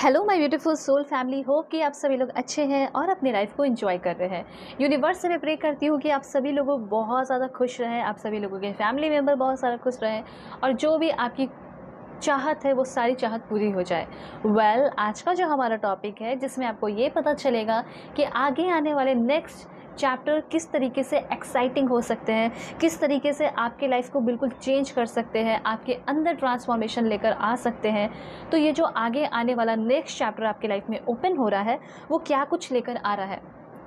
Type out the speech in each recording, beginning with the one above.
Hello my beautiful soul family, hope कि आप सभी लोग अच्छे हैं और अपनी लाइफ को एंजॉय कर रहे हैं। यूनिवर्स से मैं प्रे करती हूँ कि आप सभी लोग बहुत ज़्यादा खुश रहें, आप सभी लोगों के फैमिली मेम्बर बहुत सारा खुश रहें और जो भी आपकी चाहत है वो सारी चाहत पूरी हो जाए। आज का जो हमारा टॉपिक है जिसमें आपको ये पता चलेगा कि आगे आने वाले नेक्स्ट चैप्टर किस तरीके से एक्साइटिंग हो सकते हैं, किस तरीके से आपके लाइफ को बिल्कुल चेंज कर सकते हैं, आपके अंदर ट्रांसफॉर्मेशन लेकर आ सकते हैं। तो ये जो आगे आने वाला नेक्स्ट चैप्टर आपके लाइफ में ओपन हो रहा है वो क्या कुछ लेकर आ रहा है,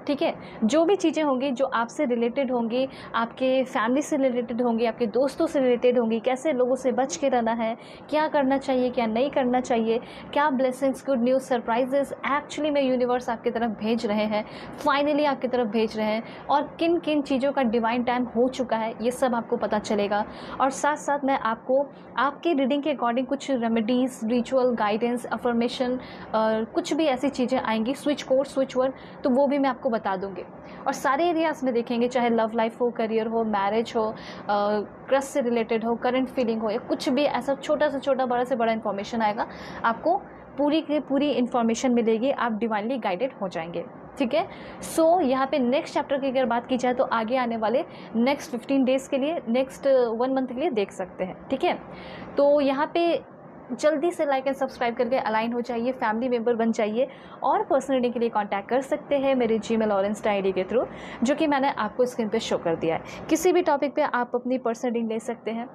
ठीक है। जो भी चीज़ें होंगी जो आपसे रिलेटेड होंगी, आपके फैमिली से रिलेटेड होंगी, आपके दोस्तों से रिलेटेड होंगी, कैसे लोगों से बच के रहना है, क्या करना चाहिए क्या नहीं करना चाहिए, क्या blessings, good news, surprises actually में यूनिवर्स आपकी तरफ भेज रहे हैं, फाइनली आपकी तरफ भेज रहे हैं, और किन किन चीज़ों का डिवाइन टाइम हो चुका है ये सब आपको पता चलेगा। और साथ साथ मैं आपको आपकी रीडिंग के अकॉर्डिंग कुछ रेमेडीज़, रिचुअल, गाइडेंस, अफर्मेशन, कुछ भी ऐसी चीज़ें आएंगी, स्विच कोड, स्विच वर्ड, तो वो भी मैं आपको बता दूंगी। और सारे एरियाज में देखेंगे, चाहे लव लाइफ हो, करियर हो, मैरिज हो, क्रश से रिलेटेड हो, करंट फीलिंग हो, या कुछ भी ऐसा छोटा से छोटा, बड़ा से बड़ा इन्फॉर्मेशन आएगा, आपको पूरी की पूरी इन्फॉर्मेशन मिलेगी, आप डिवाइनली गाइडेड हो जाएंगे, ठीक है। यहाँ पे नेक्स्ट चैप्टर की अगर बात की जाए तो आगे आने वाले नेक्स्ट 15 डेज़ के लिए, नेक्स्ट 1 मंथ के लिए देख सकते हैं, ठीक है। तो यहाँ पे जल्दी से लाइक एंड सब्सक्राइब करके अलाइन हो जाइए, फैमिली मेम्बर बन जाइए, और पर्सनल रीडिंग के लिए कांटेक्ट कर सकते हैं मेरे जीमेल और इंस्टा आईडी के थ्रू, जो कि मैंने आपको स्क्रीन पे शो कर दिया है। किसी भी टॉपिक पे आप अपनी पर्सनल रीडिंग ले सकते हैं,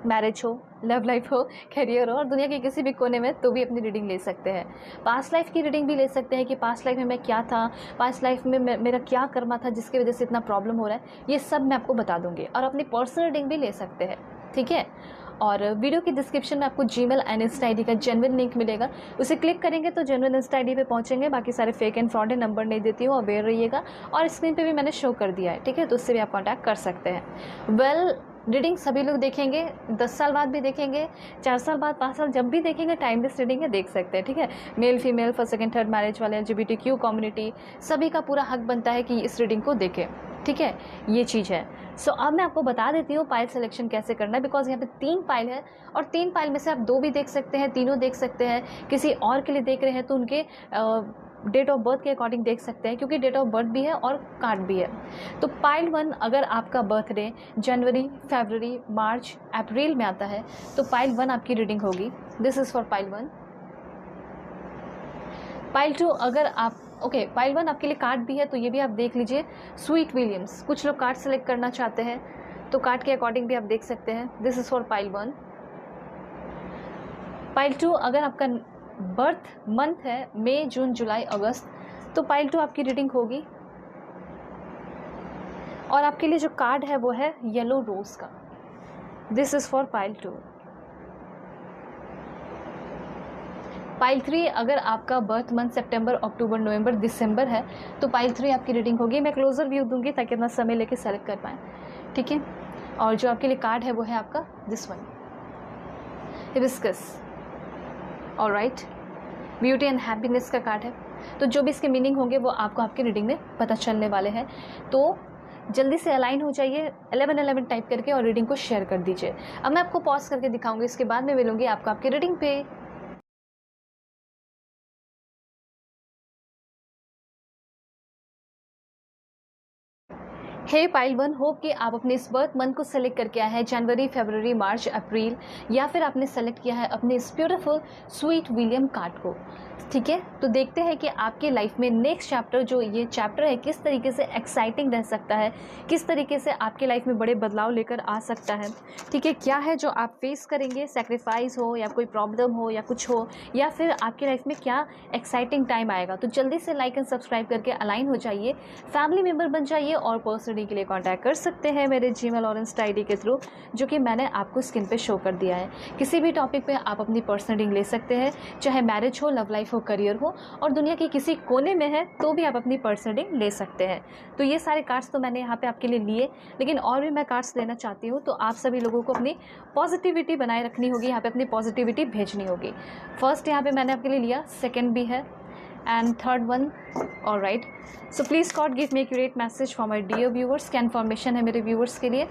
मैरिज हो, लव लाइफ हो, करियर हो, और दुनिया के किसी भी कोने में तो भी अपनी रीडिंग ले सकते हैं। पास्ट लाइफ की रीडिंग भी ले सकते हैं कि पास्ट लाइफ में मैं क्या था, पास्ट लाइफ में मेरा क्या कर्मा था जिसकी वजह से इतना प्रॉब्लम हो रहा है, ये सब मैं आपको बता दूंगी। और अपनी पर्सनल रीडिंग भी ले सकते हैं, ठीक है। और वीडियो की डिस्क्रिप्शन में आपको जीमेल एंड इंस्टा आईडी का जेन्युइन लिंक मिलेगा, उसे क्लिक करेंगे तो जेन्युइन इंस्टा आईडी पे पहुंचेंगे। बाकी सारे फेक एंड फ्रॉड नंबर नहीं देती हूँ, अवेयर रहिएगा, और स्क्रीन पे भी मैंने शो कर दिया है, ठीक है, तो उससे भी आप कॉन्टैक्ट कर सकते हैं। रीडिंग सभी लोग देखेंगे, 10 साल बाद भी देखेंगे, 4 साल बाद, 5 साल, जब भी देखेंगे टाइमलेस रीडिंग है, देख सकते हैं, ठीक है। Male female, first second third marriage वाले, LGBTQ कम्युनिटी, सभी का पूरा हक बनता है कि इस रीडिंग को देखें, ठीक है, ये चीज़ है। अब मैं आपको बता देती हूँ पाइल सिलेक्शन कैसे करना है, बिकॉज यहाँ पे 3 पाइल है, और 3 पाइल में से आप 2 भी देख सकते हैं, तीनों देख सकते हैं। किसी और के लिए देख रहे हैं तो उनके डेट ऑफ बर्थ के अकॉर्डिंग देख सकते हैं, क्योंकि डेट ऑफ बर्थ भी है और कार्ड भी है। तो पाइल 1, अगर आपका बर्थडे जनवरी, फरवरी, मार्च, अप्रैल में आता है तो पाइल 1 आपकी रीडिंग होगी। This is for pile 1। Pile 2, अगर आप पाइल 1 आपके लिए कार्ड भी है, तो ये भी आप देख लीजिए। स्वीट विलियम्स, कुछ लोग कार्ड सेलेक्ट करना चाहते हैं तो कार्ड के अकॉर्डिंग भी आप देख सकते हैं। This is for pile 1। Pile 2, अगर आपका बर्थ मंथ है मई, जून, जुलाई, अगस्त, तो पाइल 2 आपकी रीडिंग होगी। और आपके लिए जो कार्ड है वो है येलो रोज का। This is for pile 2। Pile 3, अगर आपका बर्थ मंथ सितंबर, अक्टूबर, नवंबर, दिसंबर है तो पाइल 3 आपकी रीडिंग होगी। मैं क्लोजर व्यू दूंगी ताकि अपना समय लेके सेलेक्ट कर पाएँ, ठीक है। और जो आपके लिए कार्ड है वो है आपका this one, hibiscus, alright, beauty and happiness का कार्ड है। तो जो भी इसके मीनिंग होंगे वो आपको आपकी रीडिंग में पता चलने वाले हैं। तो जल्दी से अलाइन हो जाइए, 1111 टाइप करके, और रीडिंग को शेयर कर दीजिए। अब मैं आपको पॉज करके दिखाऊंगी, इसके बाद में मिलूंगी आपको आपकी रीडिंग पे। हे पाइल 1, होप कि आप अपने इस बर्थ मंथ को सेलेक्ट करके आए हैं, जनवरी, फरवरी, मार्च, अप्रैल, या फिर आपने सेलेक्ट किया है अपने इस ब्यूटीफुल स्वीट विलियम कार्ड को, ठीक है। तो देखते हैं कि आपके लाइफ में नेक्स्ट चैप्टर, जो ये चैप्टर है, किस तरीके से एक्साइटिंग रह सकता है, किस तरीके से आपके लाइफ में बड़े बदलाव लेकर आ सकता है, ठीक है। क्या है जो आप फेस करेंगे, सेक्रीफाइस हो या कोई प्रॉब्लम हो या कुछ हो, या फिर आपकी लाइफ में क्या एक्साइटिंग टाइम आएगा। तो जल्दी से लाइक एंड सब्सक्राइब करके अलाइन हो जाइए, फैमिली मेम्बर बन जाइए, और पर्सनल रीडिंग के लिए कांटेक्ट कर सकते हैं मेरे जीमेल और इंस्टा आईडी के थ्रू, जो कि मैंने आपको स्क्रीन पे शो कर दिया है। किसी भी टॉपिक पे आप अपनी पर्सनल रीडिंग ले सकते हैं, चाहे मैरिज हो, लव लाइफ हो, करियर हो, और दुनिया के किसी कोने में है तो भी आप अपनी पर्सनल रीडिंग ले सकते हैं। तो ये सारे कार्ड्स तो मैंने यहाँ पे आपके लिए लिए, लेकिन और भी मैं कार्ड्स लेना चाहती हूँ। तो आप सभी लोगों को अपनी पॉजिटिविटी बनाए रखनी होगी, यहाँ पे अपनी पॉजिटिविटी भेजनी होगी। फर्स्ट यहाँ पे मैंने आपके लिए लिया, सेकेंड भी है, and third one, all right, so please God give me accurate message for my dear viewers। क्या इन्फॉर्मेशन है मेरे व्यूअर्स के लिए।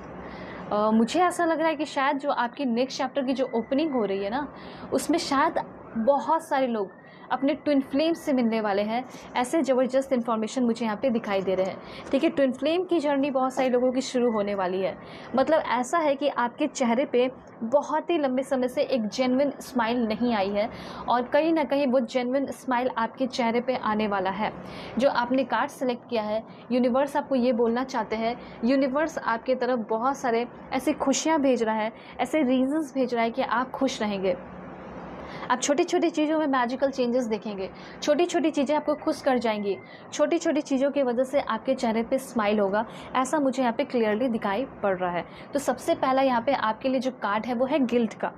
मुझे ऐसा लग रहा है कि शायद जो आपकी नेक्स्ट चैप्टर की जो ओपनिंग हो रही है ना, उसमें शायद बहुत सारे लोग अपने ट्विन फ्लेम से मिलने वाले हैं। ऐसे ज़बरदस्त इन्फॉर्मेशन मुझे यहाँ पे दिखाई दे रहे हैं। ठीक है, ट्विन फ्लेम की जर्नी बहुत सारे लोगों की शुरू होने वाली है। मतलब ऐसा है कि आपके चेहरे पे बहुत ही लंबे समय से एक जेन्युइन स्माइल नहीं आई है और कहीं ना कहीं वो जेन्युइन स्माइल आपके चेहरे पे आने वाला है। जो आपने कार्ड सेलेक्ट किया है, यूनिवर्स आपको ये बोलना चाहते हैं, यूनिवर्स आपके तरफ बहुत सारे ऐसी खुशियाँ भेज रहा है, ऐसे रीजंस भेज रहा है कि आप खुश रहेंगे। आप छोटी छोटी चीज़ों में मैजिकल चेंजेस देखेंगे, छोटी छोटी चीज़ें आपको खुश कर जाएंगी, छोटी छोटी चीज़ों की वजह से आपके चेहरे पे स्माइल होगा। ऐसा मुझे यहाँ पे क्लियरली दिखाई पड़ रहा है। तो सबसे पहला यहाँ पे आपके लिए जो कार्ड है वो है गिल्ट का।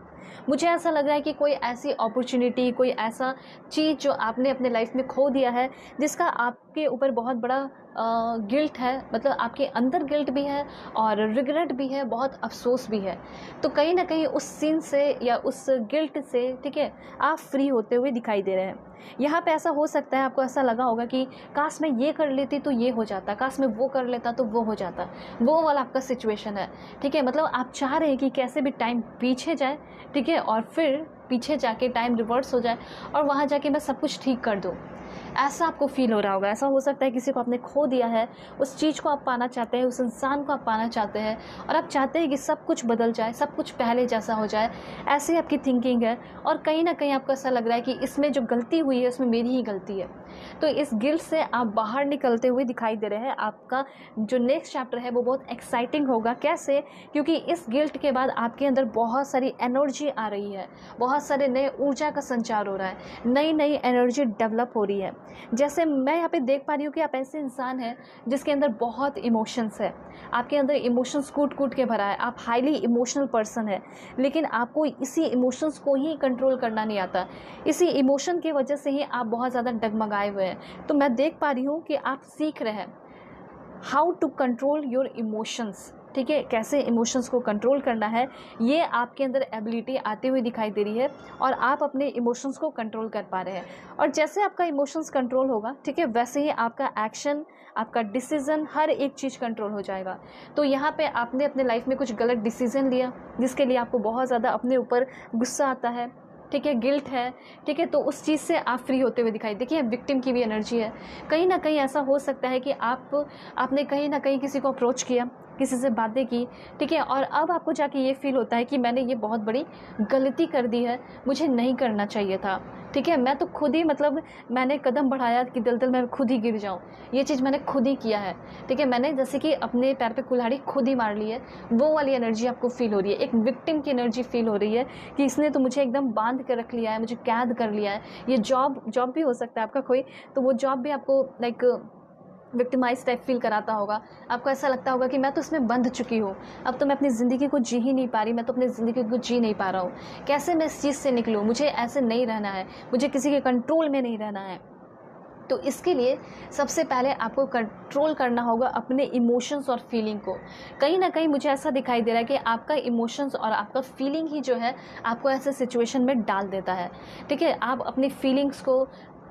मुझे ऐसा लग रहा है कि कोई ऐसी अपॉर्चुनिटी, कोई ऐसा चीज़ जो आपने अपने लाइफ में खो दिया है, जिसका आपके ऊपर बहुत बड़ा गिल्ट है, मतलब आपके अंदर गिल्ट भी है और रिग्रेट भी है, बहुत अफसोस भी है। तो कहीं ना कहीं उस सीन से या उस गिल्ट से, ठीक है, आप फ्री होते हुए दिखाई दे रहे हैं। यहाँ पे ऐसा हो सकता है, आपको ऐसा लगा होगा कि काश मैं ये कर लेती तो ये हो जाता, काश मैं वो कर लेता तो वो हो जाता, वो वाला आपका सिचुएशन है। ठीक है, मतलब आप चाह रहे हैं कि कैसे भी टाइम पीछे जाए, ठीक है, और फिर पीछे जाके टाइम रिवर्स हो जाए और वहाँ जाके मैं सब कुछ ठीक कर दूँ। ऐसा आपको फील हो रहा होगा। ऐसा हो सकता है किसी को आपने खो दिया है, उस चीज़ को आप पाना चाहते हैं, उस इंसान को आप पाना चाहते हैं और आप चाहते हैं कि सब कुछ बदल जाए, सब कुछ पहले जैसा हो जाए। ऐसी आपकी थिंकिंग है और कहीं ना कहीं आपको ऐसा लग रहा है कि इसमें जो गलती हुई है उसमें मेरी ही गलती है। तो इस गिल्ट से आप बाहर निकलते हुए दिखाई दे रहे हैं। आपका जो नेक्स्ट चैप्टर है वो बहुत एक्साइटिंग होगा। कैसे? क्योंकि इस गिल्ट के बाद आपके अंदर बहुत सारी एनर्जी आ रही है, बहुत सारे नए ऊर्जा का संचार हो रहा है, नई नई एनर्जी डेवलप हो रही है। जैसे मैं यहाँ पे देख पा रही हूँ कि आप ऐसे इंसान हैं जिसके अंदर बहुत इमोशंस है, आपके अंदर इमोशंस कूट कूट के भरा है, आप हाईली इमोशनल पर्सन है, लेकिन आपको इसी इमोशंस को ही कंट्रोल करना नहीं आता। इसी इमोशन की वजह से ही आप बहुत ज़्यादा डगमगाए हुए हैं। तो मैं देख पा रही हूँ कि आप सीख रहे हैं how to control your emotions. ठीक है, कैसे इमोशंस को कंट्रोल करना है, ये आपके अंदर एबिलिटी आती हुई दिखाई दे रही है और आप अपने इमोशंस को कंट्रोल कर पा रहे हैं। और जैसे आपका इमोशंस कंट्रोल होगा, ठीक है, वैसे ही आपका एक्शन, आपका डिसीज़न, हर एक चीज़ कंट्रोल हो जाएगा। तो यहाँ पे आपने अपने लाइफ में कुछ गलत डिसीज़न लिया जिसके लिए आपको बहुत ज़्यादा अपने ऊपर गुस्सा आता है, ठीक है, गिल्ट है, ठीक है, तो उस चीज़ से आप फ्री होते हुए दिखाई। देखिए, विक्टिम की भी एनर्जी है। कहीं ना कहीं ऐसा हो सकता है कि आपने कहीं ना कहीं किसी को अप्रोच किया, किसी से बातें की, ठीक है, और अब आपको जाके ये फील होता है कि मैंने ये बहुत बड़ी गलती कर दी है, मुझे नहीं करना चाहिए था। ठीक है, मैं तो खुद ही, मतलब मैंने कदम बढ़ाया कि दलदल में खुद ही गिर जाऊं, ये चीज़ मैंने खुद ही किया है। ठीक है, मैंने जैसे कि अपने पैर पे कुल्हाड़ी खुद ही मार ली है, वो वाली एनर्जी आपको फील हो रही है। एक विक्टिम की एनर्जी फील हो रही है कि इसने तो मुझे एकदम बांध कर रख लिया है, मुझे कैद कर लिया है। ये जॉब भी हो सकता है आपका कोई, तो वो जॉब भी आपको लाइक विक्टिमाइज टाइप फील कराता होगा। आपको ऐसा लगता होगा कि मैं तो इसमें बंध चुकी हूँ, अब तो मैं अपनी ज़िंदगी को जी ही नहीं पा रही, मैं तो अपनी ज़िंदगी को जी नहीं पा रहा हूँ, कैसे मैं इस चीज़ से निकलूँ, मुझे ऐसे नहीं रहना है, मुझे किसी के कंट्रोल में नहीं रहना है। तो इसके लिए सबसे पहले आपको कंट्रोल करना होगा अपने इमोशंस और फीलिंग को। कहीं ना कहीं मुझे ऐसा दिखाई दे रहा है कि आपका इमोशंस और आपका फीलिंग ही जो है आपको ऐसे सिचुएशन में डाल देता है। ठीक है, आप अपनी फीलिंग्स को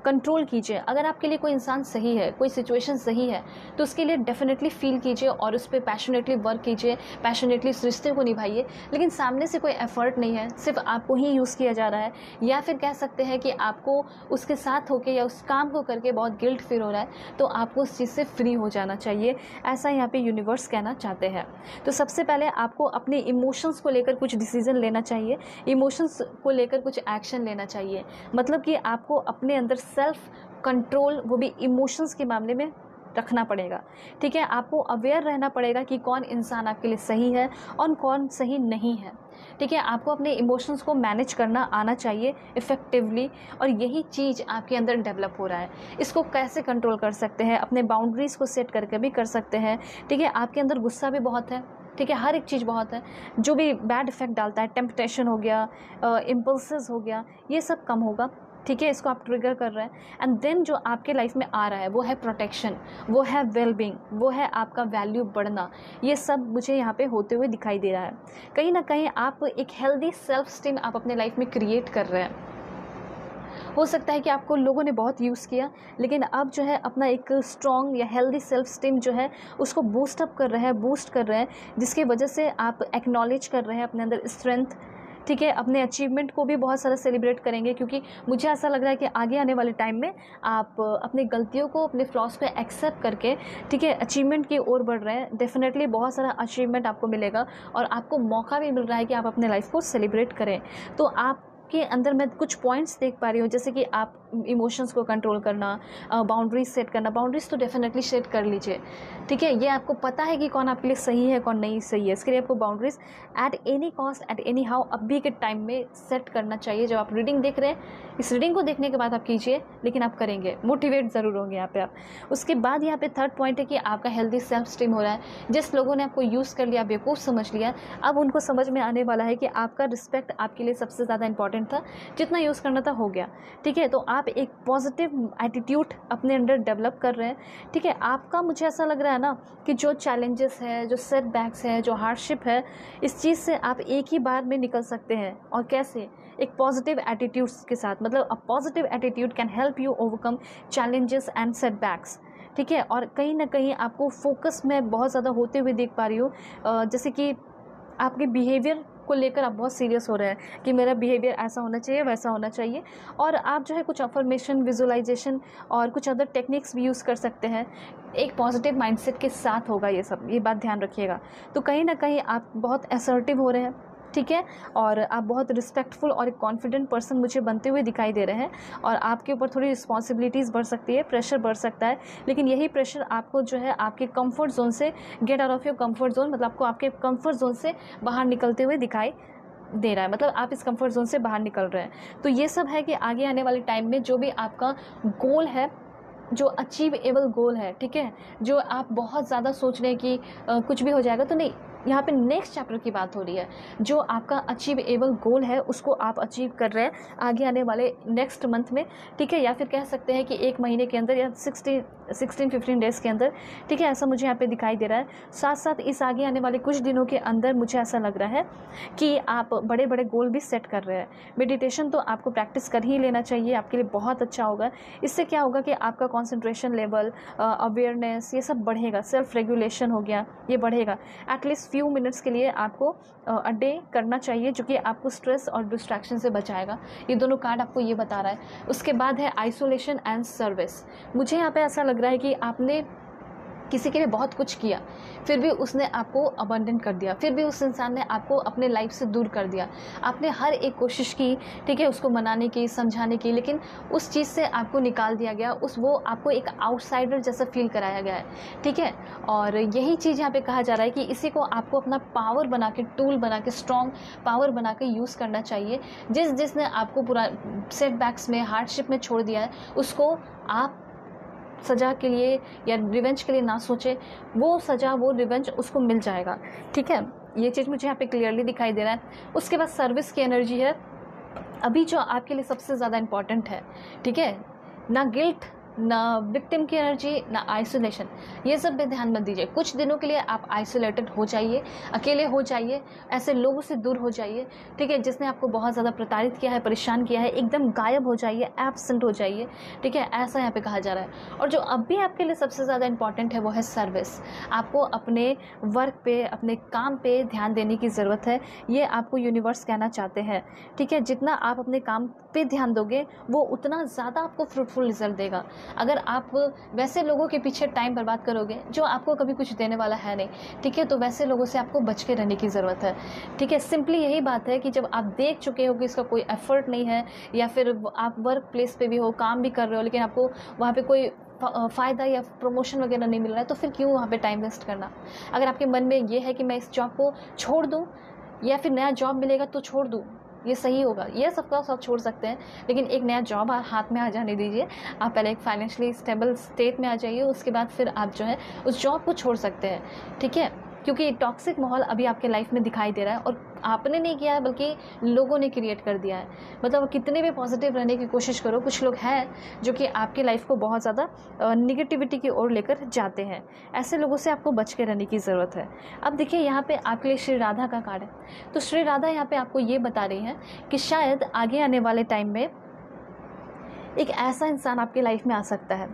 कंट्रोल कीजिए। अगर आपके लिए कोई इंसान सही है, कोई सिचुएशन सही है, तो उसके लिए डेफिनेटली फील कीजिए और उस पर पैशनेटली वर्क कीजिए, पैशनेटली इस रिश्ते को निभाइए। लेकिन सामने से कोई एफर्ट नहीं है, सिर्फ आपको ही यूज़ किया जा रहा है, या फिर कह सकते हैं कि आपको उसके साथ होकर या उस काम को करके बहुत गिल्ट फील हो रहा है, तो आपको उस चीज़ से फ्री हो जाना चाहिए। ऐसा यहाँ पे यूनिवर्स कहना चाहते हैं। तो सबसे पहले आपको अपने इमोशंस को लेकर कुछ डिसीजन लेना चाहिए, इमोशंस को लेकर कुछ एक्शन लेना चाहिए। मतलब कि आपको अपने अंदर सेल्फ कंट्रोल, वो भी इमोशंस के मामले में रखना पड़ेगा। ठीक है, आपको अवेयर रहना पड़ेगा कि कौन इंसान आपके लिए सही है और कौन सही नहीं है। ठीक है, आपको अपने इमोशंस को मैनेज करना आना चाहिए इफ़ेक्टिवली, और यही चीज़ आपके अंदर डेवलप हो रहा है। इसको कैसे कंट्रोल कर सकते हैं? अपने बाउंड्रीज़ को सेट करके भी कर सकते हैं। ठीक है, आपके अंदर गुस्सा भी बहुत है, ठीक है, हर एक चीज़ बहुत है, जो भी बैड इफेक्ट डालता है, टेम्पटेशन हो गया, इम्पल्सेस हो गया, ये सब कम होगा। ठीक है, इसको आप ट्रिगर कर रहे हैं। एंड देन जो आपके लाइफ में आ रहा है वो है प्रोटेक्शन, वो है वेलबींग, वो है आपका वैल्यू बढ़ना। ये सब मुझे यहाँ पे होते हुए दिखाई दे रहा है। कहीं ना कहीं आप एक हेल्दी सेल्फ स्टीम आप अपने लाइफ में क्रिएट कर रहे हैं। हो सकता है कि आपको लोगों ने बहुत यूज़ किया, लेकिन अब जो है अपना एक स्ट्रॉन्ग या हेल्दी सेल्फ स्टीम जो है उसको बूस्ट कर रहे हैं, जिसकी वजह से आप एक्नॉलेज कर रहे हैं अपने अंदर स्ट्रेंथ। ठीक है, अपने अचीवमेंट को भी बहुत सारा सेलिब्रेट करेंगे, क्योंकि मुझे ऐसा लग रहा है कि आगे आने वाले टाइम में आप अपनी गलतियों को, अपने फ्लॉज को एक्सेप्ट करके, ठीक है, अचीवमेंट की ओर बढ़ रहे हैं। डेफिनेटली बहुत सारा अचीवमेंट आपको मिलेगा और आपको मौका भी मिल रहा है कि आप अपने लाइफ को सेलिब्रेट करें। तो आप के अंदर मैं कुछ पॉइंट्स देख पा रही हूँ, जैसे कि आप इमोशंस को कंट्रोल करना, बाउंड्रीज सेट करना। बाउंड्रीज तो डेफिनेटली सेट कर लीजिए, ठीक है। ये आपको पता है कि कौन आपके लिए सही है, कौन नहीं सही है। इसके लिए आपको boundaries at any cost, at any how, अभी के टाइम में सेट करना चाहिए। जब आप रीडिंग देख रहे हैं, इस रीडिंग को देखने के बाद आप कीजिए, लेकिन आप करेंगे, मोटिवेट ज़रूर होंगे यहाँ पे आप। उसके बाद यहाँ पे थर्ड पॉइंट है कि आपका हेल्दी सेल्फ स्टीम हो रहा है। जिस लोगों ने आपको यूज़ कर लिया, बेवकूफ़ समझ लिया, अब उनको समझ में आने वाला है कि आपका रिस्पेक्ट आपके लिए सबसे ज़्यादा इंपॉर्टेंट था। जितना यूज़ करना था हो गया, ठीक है। तो आप एक पॉजिटिव एटीट्यूड अपने अंदर डेवलप कर रहे हैं, ठीक है। आपका, मुझे ऐसा लग रहा है ना कि जो चैलेंजेस है, जो सेटबैक्स है, जो हार्डशिप है, इस चीज़ से आप एक ही बार में निकल सकते हैं। और कैसे? एक पॉजिटिव एटीट्यूड्स के साथ। मतलब a positive attitude can help you overcome challenges and setbacks, ठीक है। और कहीं ना कहीं आपको फोकस में बहुत ज़्यादा होते हुए देख पा रही हूँ, जैसे कि आपके बिहेवियर को लेकर आप बहुत सीरियस हो रहे हैं कि मेरा बिहेवियर ऐसा होना चाहिए, वैसा होना चाहिए। और आप जो है कुछ अफर्मेशन, विजुअलाइजेशन और कुछ अदर टेक्निक्स भी यूज़ कर सकते हैं। एक पॉजिटिव माइंडसेट के साथ होगा ये सब, ये बात ध्यान रखिएगा। तो कहीं ना कहीं आप बहुत असर्टिव हो रहे हैं, ठीक है। और आप बहुत रिस्पेक्टफुल और एक कॉन्फिडेंट पर्सन मुझे बनते हुए दिखाई दे रहे हैं। और आपके ऊपर थोड़ी रिस्पॉन्सिबिलिटीज़ बढ़ सकती है, प्रेशर बढ़ सकता है, लेकिन यही प्रेशर आपको जो है आपके कंफर्ट जोन से, get out of your comfort zone, मतलब आपको आपके कंफर्ट जोन से बाहर निकलते हुए दिखाई दे रहा है। मतलब आप इस कंफर्ट जोन से बाहर निकल रहे हैं। तो ये सब है कि आगे आने वाले टाइम में जो भी आपका गोल है, जो अचीवेबल गोल है, ठीक है, जो आप बहुत ज़्यादा सोच रहे हैं कि कुछ भी हो जाएगा, तो नहीं, यहाँ पे नेक्स्ट चैप्टर की बात हो रही है। जो आपका अचीवेबल गोल है उसको आप अचीव कर रहे हैं आगे आने वाले नेक्स्ट मंथ में, ठीक है, या फिर कह सकते हैं कि एक महीने के अंदर, या 16-15 डेज़ के अंदर, ठीक है। ऐसा मुझे यहाँ पे दिखाई दे रहा है। साथ साथ इस आगे आने वाले कुछ दिनों के अंदर मुझे ऐसा लग रहा है कि आप बड़े बड़े गोल भी सेट कर रहे हैं। मेडिटेशन तो आपको प्रैक्टिस कर ही लेना चाहिए, आपके लिए बहुत अच्छा होगा। इससे क्या होगा कि आपका कॉन्सेंट्रेशन लेवल, अवेयरनेस, ये सब बढ़ेगा। सेल्फ रेगुलेशन हो गया, ये बढ़ेगा। एटलीस्ट फ्यू मिनट्स के लिए आपको अ डे करना चाहिए, जो कि आपको स्ट्रेस और डिस्ट्रैक्शन से बचाएगा। ये दोनों कार्ड आपको ये बता रहा है। उसके बाद है आइसोलेशन एंड सर्विस। मुझे यहाँ पे ऐसा लग रहा है कि आपने किसी के लिए बहुत कुछ किया, फिर भी उसने आपको अबंडन कर दिया, फिर भी उस इंसान ने आपको अपने लाइफ से दूर कर दिया। आपने हर एक कोशिश की, ठीक है, उसको मनाने की, समझाने की, लेकिन उस चीज़ से आपको निकाल दिया गया। वो आपको एक आउटसाइडर जैसा फील कराया गया है, ठीक है। और यही चीज़ यहाँ पे कहा जा रहा है कि इसी को आपको अपना पावर बना के, टूल बना के, स्ट्रॉन्ग पावर बना के यूज़ करना चाहिए। जिसने आपको पूरा सेटबैक्स में, हार्डशिप में छोड़ दिया है, उसको आप सज़ा के लिए या रिवेंज के लिए ना सोचे। वो सज़ा, वो रिवेंज उसको मिल जाएगा, ठीक है। ये चीज़ मुझे यहाँ पे क्लियरली दिखाई दे रहा है। उसके बाद सर्विस की एनर्जी है अभी जो आपके लिए सबसे ज़्यादा इम्पॉर्टेंट है, ठीक है। ना गिल्ट, ना विक्टिम की एनर्जी, ना आइसोलेशन, ये सब पे ध्यान मत दीजिए। कुछ दिनों के लिए आप आइसोलेटेड हो जाइए, अकेले हो जाइए, ऐसे लोगों से दूर हो जाइए, ठीक है, जिसने आपको बहुत ज़्यादा प्रताड़ित किया है, परेशान किया है। एकदम गायब हो जाइए, एब्सेंट हो जाइए, ठीक है, ऐसा यहाँ पे कहा जा रहा है। और जो अब भी आपके लिए सबसे ज़्यादा इंपॉर्टेंट है वो है सर्विस। आपको अपने वर्क पे, अपने काम पे ध्यान देने की ज़रूरत है। ये आपको यूनिवर्स कहना चाहते हैं, ठीक है। जितना आप अपने काम पे ध्यान दोगे, वो उतना ज़्यादा आपको फ्रूटफुल रिजल्ट देगा। अगर आप वैसे लोगों के पीछे टाइम बर्बाद करोगे जो आपको कभी कुछ देने वाला है नहीं, ठीक है, तो वैसे लोगों से आपको बच के रहने की ज़रूरत है, ठीक है। सिंपली यही बात है कि जब आप देख चुके हो कि इसका कोई एफर्ट नहीं है, या फिर आप वर्क प्लेस पे भी हो, काम भी कर रहे हो, लेकिन आपको वहाँ पे कोई फ़ायदा या प्रमोशन वगैरह नहीं मिल रहा है, तो फिर क्यों वहाँ पे टाइम वेस्ट करना। अगर आपके मन में ये है कि मैं इस जॉब को छोड़ दूँ, या फिर नया जॉब मिलेगा तो छोड़ दूँ, ये सही होगा, ये सबका सब छोड़ सकते हैं, लेकिन एक नया जॉब हाथ में आ जाने दीजिए। आप पहले एक फाइनेंशियली स्टेबल स्टेट में आ जाइए, उसके बाद फिर आप जो है उस जॉब को छोड़ सकते हैं, ठीक है। क्योंकि टॉक्सिक माहौल अभी आपके लाइफ में दिखाई दे रहा है, और आपने नहीं किया है बल्कि लोगों ने क्रिएट कर दिया है। मतलब कितने भी पॉजिटिव रहने की कोशिश करो, कुछ लोग हैं जो कि आपके लाइफ को बहुत ज़्यादा निगेटिविटी की ओर लेकर जाते हैं। ऐसे लोगों से आपको बच के रहने की ज़रूरत है। अब देखिए यहाँ पे आपके लिए श्री राधा का कार्ड है। तो श्री राधा यहाँ पे आपको ये बता रही हैं कि शायद आगे आने वाले टाइम में एक ऐसा इंसान आपके लाइफ में आ सकता है,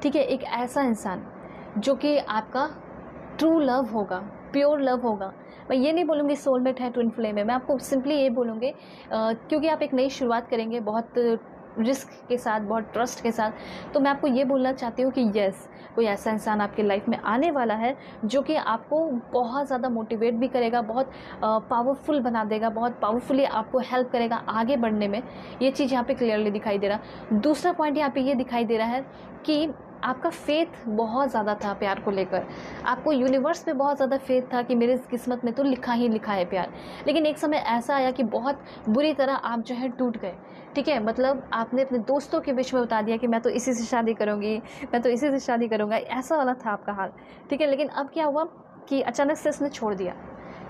ठीक है। एक ऐसा इंसान जो कि आपका ट्रू लव होगा, प्योर लव होगा। मैं ये नहीं बोलूँगी सोलमेट है, ट्विन फ्लेम है, मैं आपको सिंपली ये बोलूँगी क्योंकि आप एक नई शुरुआत करेंगे बहुत रिस्क के साथ, बहुत ट्रस्ट के साथ, तो मैं आपको ये बोलना चाहती हूँ कि यस, कोई ऐसा इंसान आपकी लाइफ में आने वाला है जो कि आपको बहुत ज़्यादा मोटिवेट भी करेगा, बहुत पावरफुल बना देगा, बहुत पावरफुली आपको हेल्प करेगा आगे बढ़ने में। ये चीज़ यहाँ पे क्लियरली दिखाई दे रहा। दूसरा पॉइंट यहाँ पे ये दिखाई दे रहा है कि आपका फेथ बहुत ज़्यादा था प्यार को लेकर, आपको यूनिवर्स पे बहुत ज़्यादा फेथ था कि मेरे किस्मत में तो लिखा ही लिखा है प्यार। लेकिन एक समय ऐसा आया कि बहुत बुरी तरह आप जो है टूट गए, ठीक है। मतलब आपने अपने दोस्तों के बीच में बता दिया कि मैं तो इसी से शादी करूँगी, मैं तो इसी से शादी करूँगा, ऐसा वाला था आपका हाल, ठीक है। लेकिन अब क्या हुआ कि अचानक से इसने छोड़ दिया,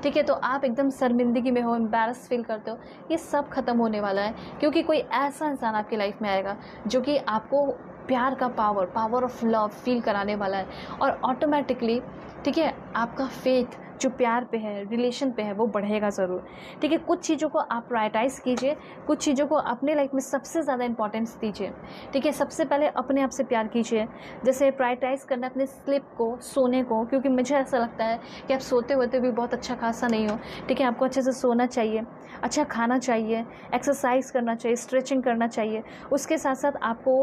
ठीक है। तो आप एकदम शर्मिंदगी में हो, एम्बैरस फील करते हो। ये सब खत्म होने वाला है क्योंकि कोई ऐसा इंसान आपकी लाइफ में आएगा जो कि आपको प्यार का पावर ऑफ लव फील कराने वाला है, और ऑटोमेटिकली, ठीक है, आपका फेथ जो प्यार पे है, रिलेशन पे है, वो बढ़ेगा ज़रूर, ठीक है। कुछ चीज़ों को आप प्रायोरिटाइज़ कीजिए, कुछ चीज़ों को अपने लाइफ में सबसे ज़्यादा इंपॉर्टेंस दीजिए, ठीक है। सबसे पहले अपने आप से प्यार कीजिए, जैसे प्रायोरिटाइज़ करना अपने स्लीप को, सोने को, क्योंकि मुझे ऐसा लगता है कि आप सोते होते भी बहुत अच्छा खासा नहीं हो, ठीक है। आपको अच्छे से सोना चाहिए, अच्छा खाना चाहिए, एक्सरसाइज करना चाहिए, स्ट्रेचिंग करना चाहिए। उसके साथ साथ आपको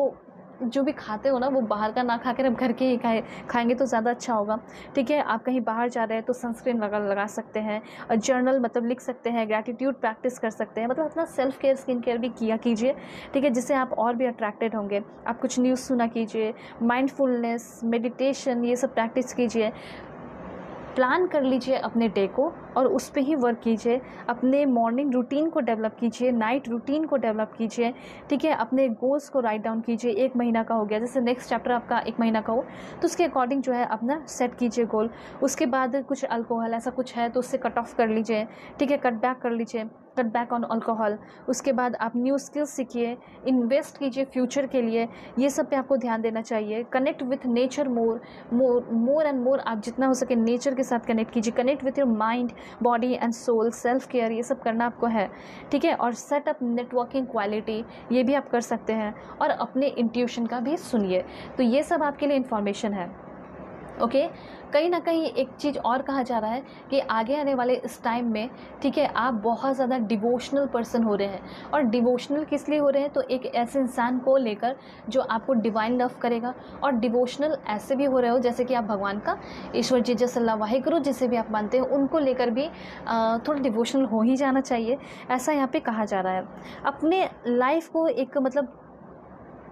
जो भी खाते हो ना वो बाहर का ना खा कर अब घर के ही खाएंगे तो ज़्यादा अच्छा होगा, ठीक है। आप कहीं बाहर जा रहे हैं तो सनस्क्रीन लगा सकते हैं, जर्नल मतलब लिख सकते हैं, ग्रैटिट्यूड प्रैक्टिस कर सकते हैं, मतलब अपना सेल्फ केयर, स्किन केयर भी किया कीजिए, ठीक है, जिससे आप और भी अट्रैक्टेड होंगे। आप कुछ न्यूज़ सुना कीजिए, माइंडफुलनेस, मेडिटेशन, ये सब प्रैक्टिस कीजिए। प्लान कर लीजिए अपने डे को और उस पे ही वर्क कीजिए। अपने मॉर्निंग रूटीन को डेवलप कीजिए, नाइट रूटीन को डेवलप कीजिए, ठीक है। अपने गोल्स को राइट डाउन कीजिए। 1 महीना का हो गया, जैसे नेक्स्ट चैप्टर आपका 1 महीना का हो तो उसके अकॉर्डिंग जो है अपना सेट कीजिए गोल। उसके बाद कुछ अल्कोहल ऐसा कुछ है तो उससे कट ऑफ कर लीजिए, ठीक है, कट बैक कर लीजिए, कट बैक ऑन अल्कोहल। उसके बाद आप न्यू स्किल्स सीखिए, इन्वेस्ट कीजिए फ्यूचर के लिए, ये सब पे आपको ध्यान देना चाहिए। Connect with nature more and more, आप जितना हो सके नेचर के साथ कनेक्ट कीजिए। Connect with your mind, body and soul, self care, ये सब करना आपको है, ठीक है। और सेट अप नेटवर्किंग क्वालिटी, ये भी आप कर सकते हैं, और अपने इंट्यूशन का भी सुनिए। तो ये सब आपके लिए इन्फॉर्मेशन है, ओके। कहीं ना कहीं एक चीज़ और कहा जा रहा है कि आगे आने वाले इस टाइम में, ठीक है, आप बहुत ज़्यादा डिवोशनल पर्सन हो रहे हैं। और डिवोशनल किस लिए हो रहे हैं? तो एक ऐसे इंसान को लेकर जो आपको डिवाइन लव करेगा। और डिवोशनल ऐसे भी हो रहे हो जैसे कि आप भगवान का, ईश्वर जी जैसे अल्लाह वाहिगुरु जिसे भी आप मानते हैं, उनको लेकर भी थोड़ा डिवोशनल हो ही जाना चाहिए, ऐसा यहाँ पे कहा जा रहा है। अपने लाइफ को एक मतलब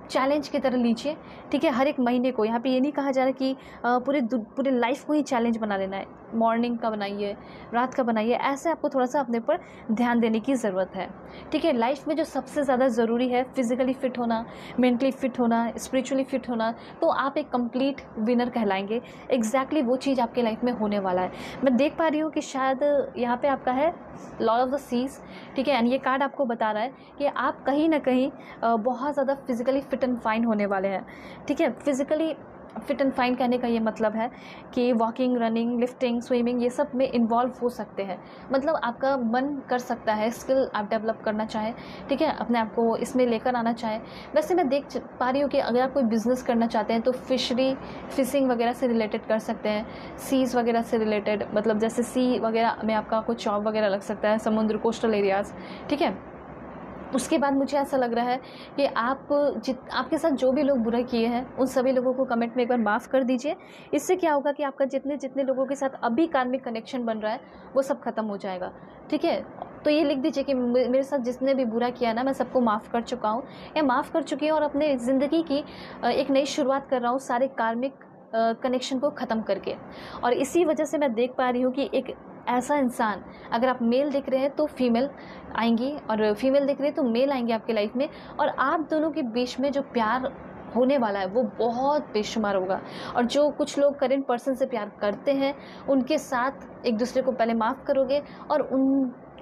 चैलेंज की तरह लीजिए, ठीक है। हर एक महीने को, यहाँ पे ये नहीं कहा जा रहा कि पूरे लाइफ को ही चैलेंज बना लेना है। मॉर्निंग का बनाइए, रात का बनाइए, ऐसे आपको थोड़ा सा अपने पर ध्यान देने की ज़रूरत है, ठीक है। लाइफ में जो सबसे ज़्यादा ज़रूरी है, फिज़िकली फ़िट होना, मेंटली फ़िट होना, स्पिरिचुअली फ़िट होना, तो आप एक कंप्लीट विनर कहलाएंगे। एग्जैक्टली वो चीज़ आपके लाइफ में होने वाला है। मैं देख पा रही हूँ कि शायद यहाँ पे आपका है लॉर्ड ऑफ द सीज, ठीक है। एंड ये कार्ड आपको बता रहा है कि आप कहीं ना कहीं बहुत ज़्यादा फिज़िकली फ़िट एंड फाइन होने वाले हैं, ठीक है। फिज़िकली फ़िट एंड फाइन कहने का ये मतलब है कि वॉकिंग, रनिंग, लिफ्टिंग, स्विमिंग, ये सब में इन्वॉल्व हो सकते हैं। मतलब आपका मन कर सकता है, स्किल आप डेवलप करना चाहें, ठीक है, अपने आप को इसमें लेकर आना चाहें। वैसे मैं देख पा रही हूँ कि अगर आप कोई बिज़नेस करना चाहते हैं तो फिशिंग वगैरह से रिलेटेड कर सकते हैं, सीज़ वगैरह से रिलेटेड, मतलब जैसे सी वगैरह में आपका कुछ जॉब वगैरह लग सकता है, समुद्र, कोस्टल एरियाज़, ठीक है। उसके बाद मुझे ऐसा लग रहा है कि आपके साथ जो भी लोग बुरा किए हैं उन सभी लोगों को कमेंट में एक बार माफ़ कर दीजिए। इससे क्या होगा कि आपका जितने लोगों के साथ अभी कार्मिक कनेक्शन बन रहा है वो सब खत्म हो जाएगा, ठीक है। तो ये लिख दीजिए कि मेरे साथ जिसने भी बुरा किया ना, मैं सबको माफ़ कर चुका हूँ या माफ़ कर चुकी हूँ, और अपने ज़िंदगी की एक नई शुरुआत कर रहा हूँ सारे कार्मिक कनेक्शन को ख़त्म करके। और इसी वजह से मैं देख पा रही हूँ कि एक ऐसा इंसान, अगर आप मेल देख रहे हैं तो फीमेल आएंगी, और फीमेल देख रहे हैं तो मेल आएंगे आपकी लाइफ में, और आप दोनों के बीच में जो प्यार होने वाला है वो बहुत बेशुमार होगा। और जो कुछ लोग करेंट पर्सन से प्यार करते हैं उनके साथ एक दूसरे को पहले माफ़ करोगे, और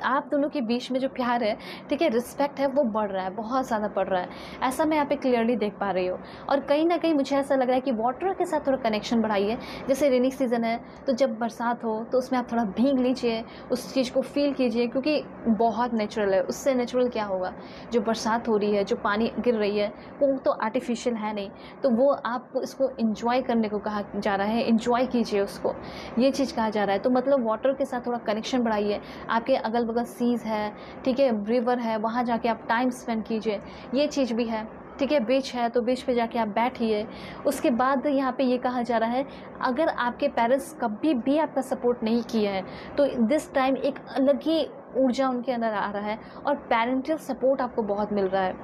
आप दोनों के बीच में जो प्यार है, ठीक है, रिस्पेक्ट है, वो बढ़ रहा है, बहुत ज़्यादा बढ़ रहा है। ऐसा मैं यहाँ पे क्लियरली देख पा रही हूँ। और कहीं ना कहीं मुझे ऐसा लग रहा है कि वाटर के साथ थोड़ा कनेक्शन बढ़ाइए। जैसे रेनी सीज़न है तो जब बरसात हो तो उसमें आप थोड़ा भीग लीजिए, उस चीज़ को फील कीजिए, क्योंकि बहुत नेचुरल है। उससे नेचुरल क्या होगा, जो बरसात हो रही है, जो पानी गिर रही है, वो तो आर्टिफिशियल है नहीं, तो वो आपको इसको इंजॉय करने को कहा जा रहा है, इंजॉय कीजिए उसको, ये चीज़ कहा जा रहा है। तो मतलब वाटर के साथ थोड़ा कनेक्शन बढ़ाइए। आपके अगल बगल सीज़ है, ठीक है, रिवर है, वहाँ जाके आप टाइम स्पेंड कीजिए, ये चीज़ भी है, ठीक है। बीच है तो बीच पे जाके आप बैठिए। उसके बाद यहाँ पे ये कहा जा रहा है, अगर आपके पेरेंट्स कभी भी आपका सपोर्ट नहीं किया है तो दिस टाइम एक अलग ही ऊर्जा उनके अंदर आ रहा है और पेरेंटल सपोर्ट आपको बहुत मिल रहा है,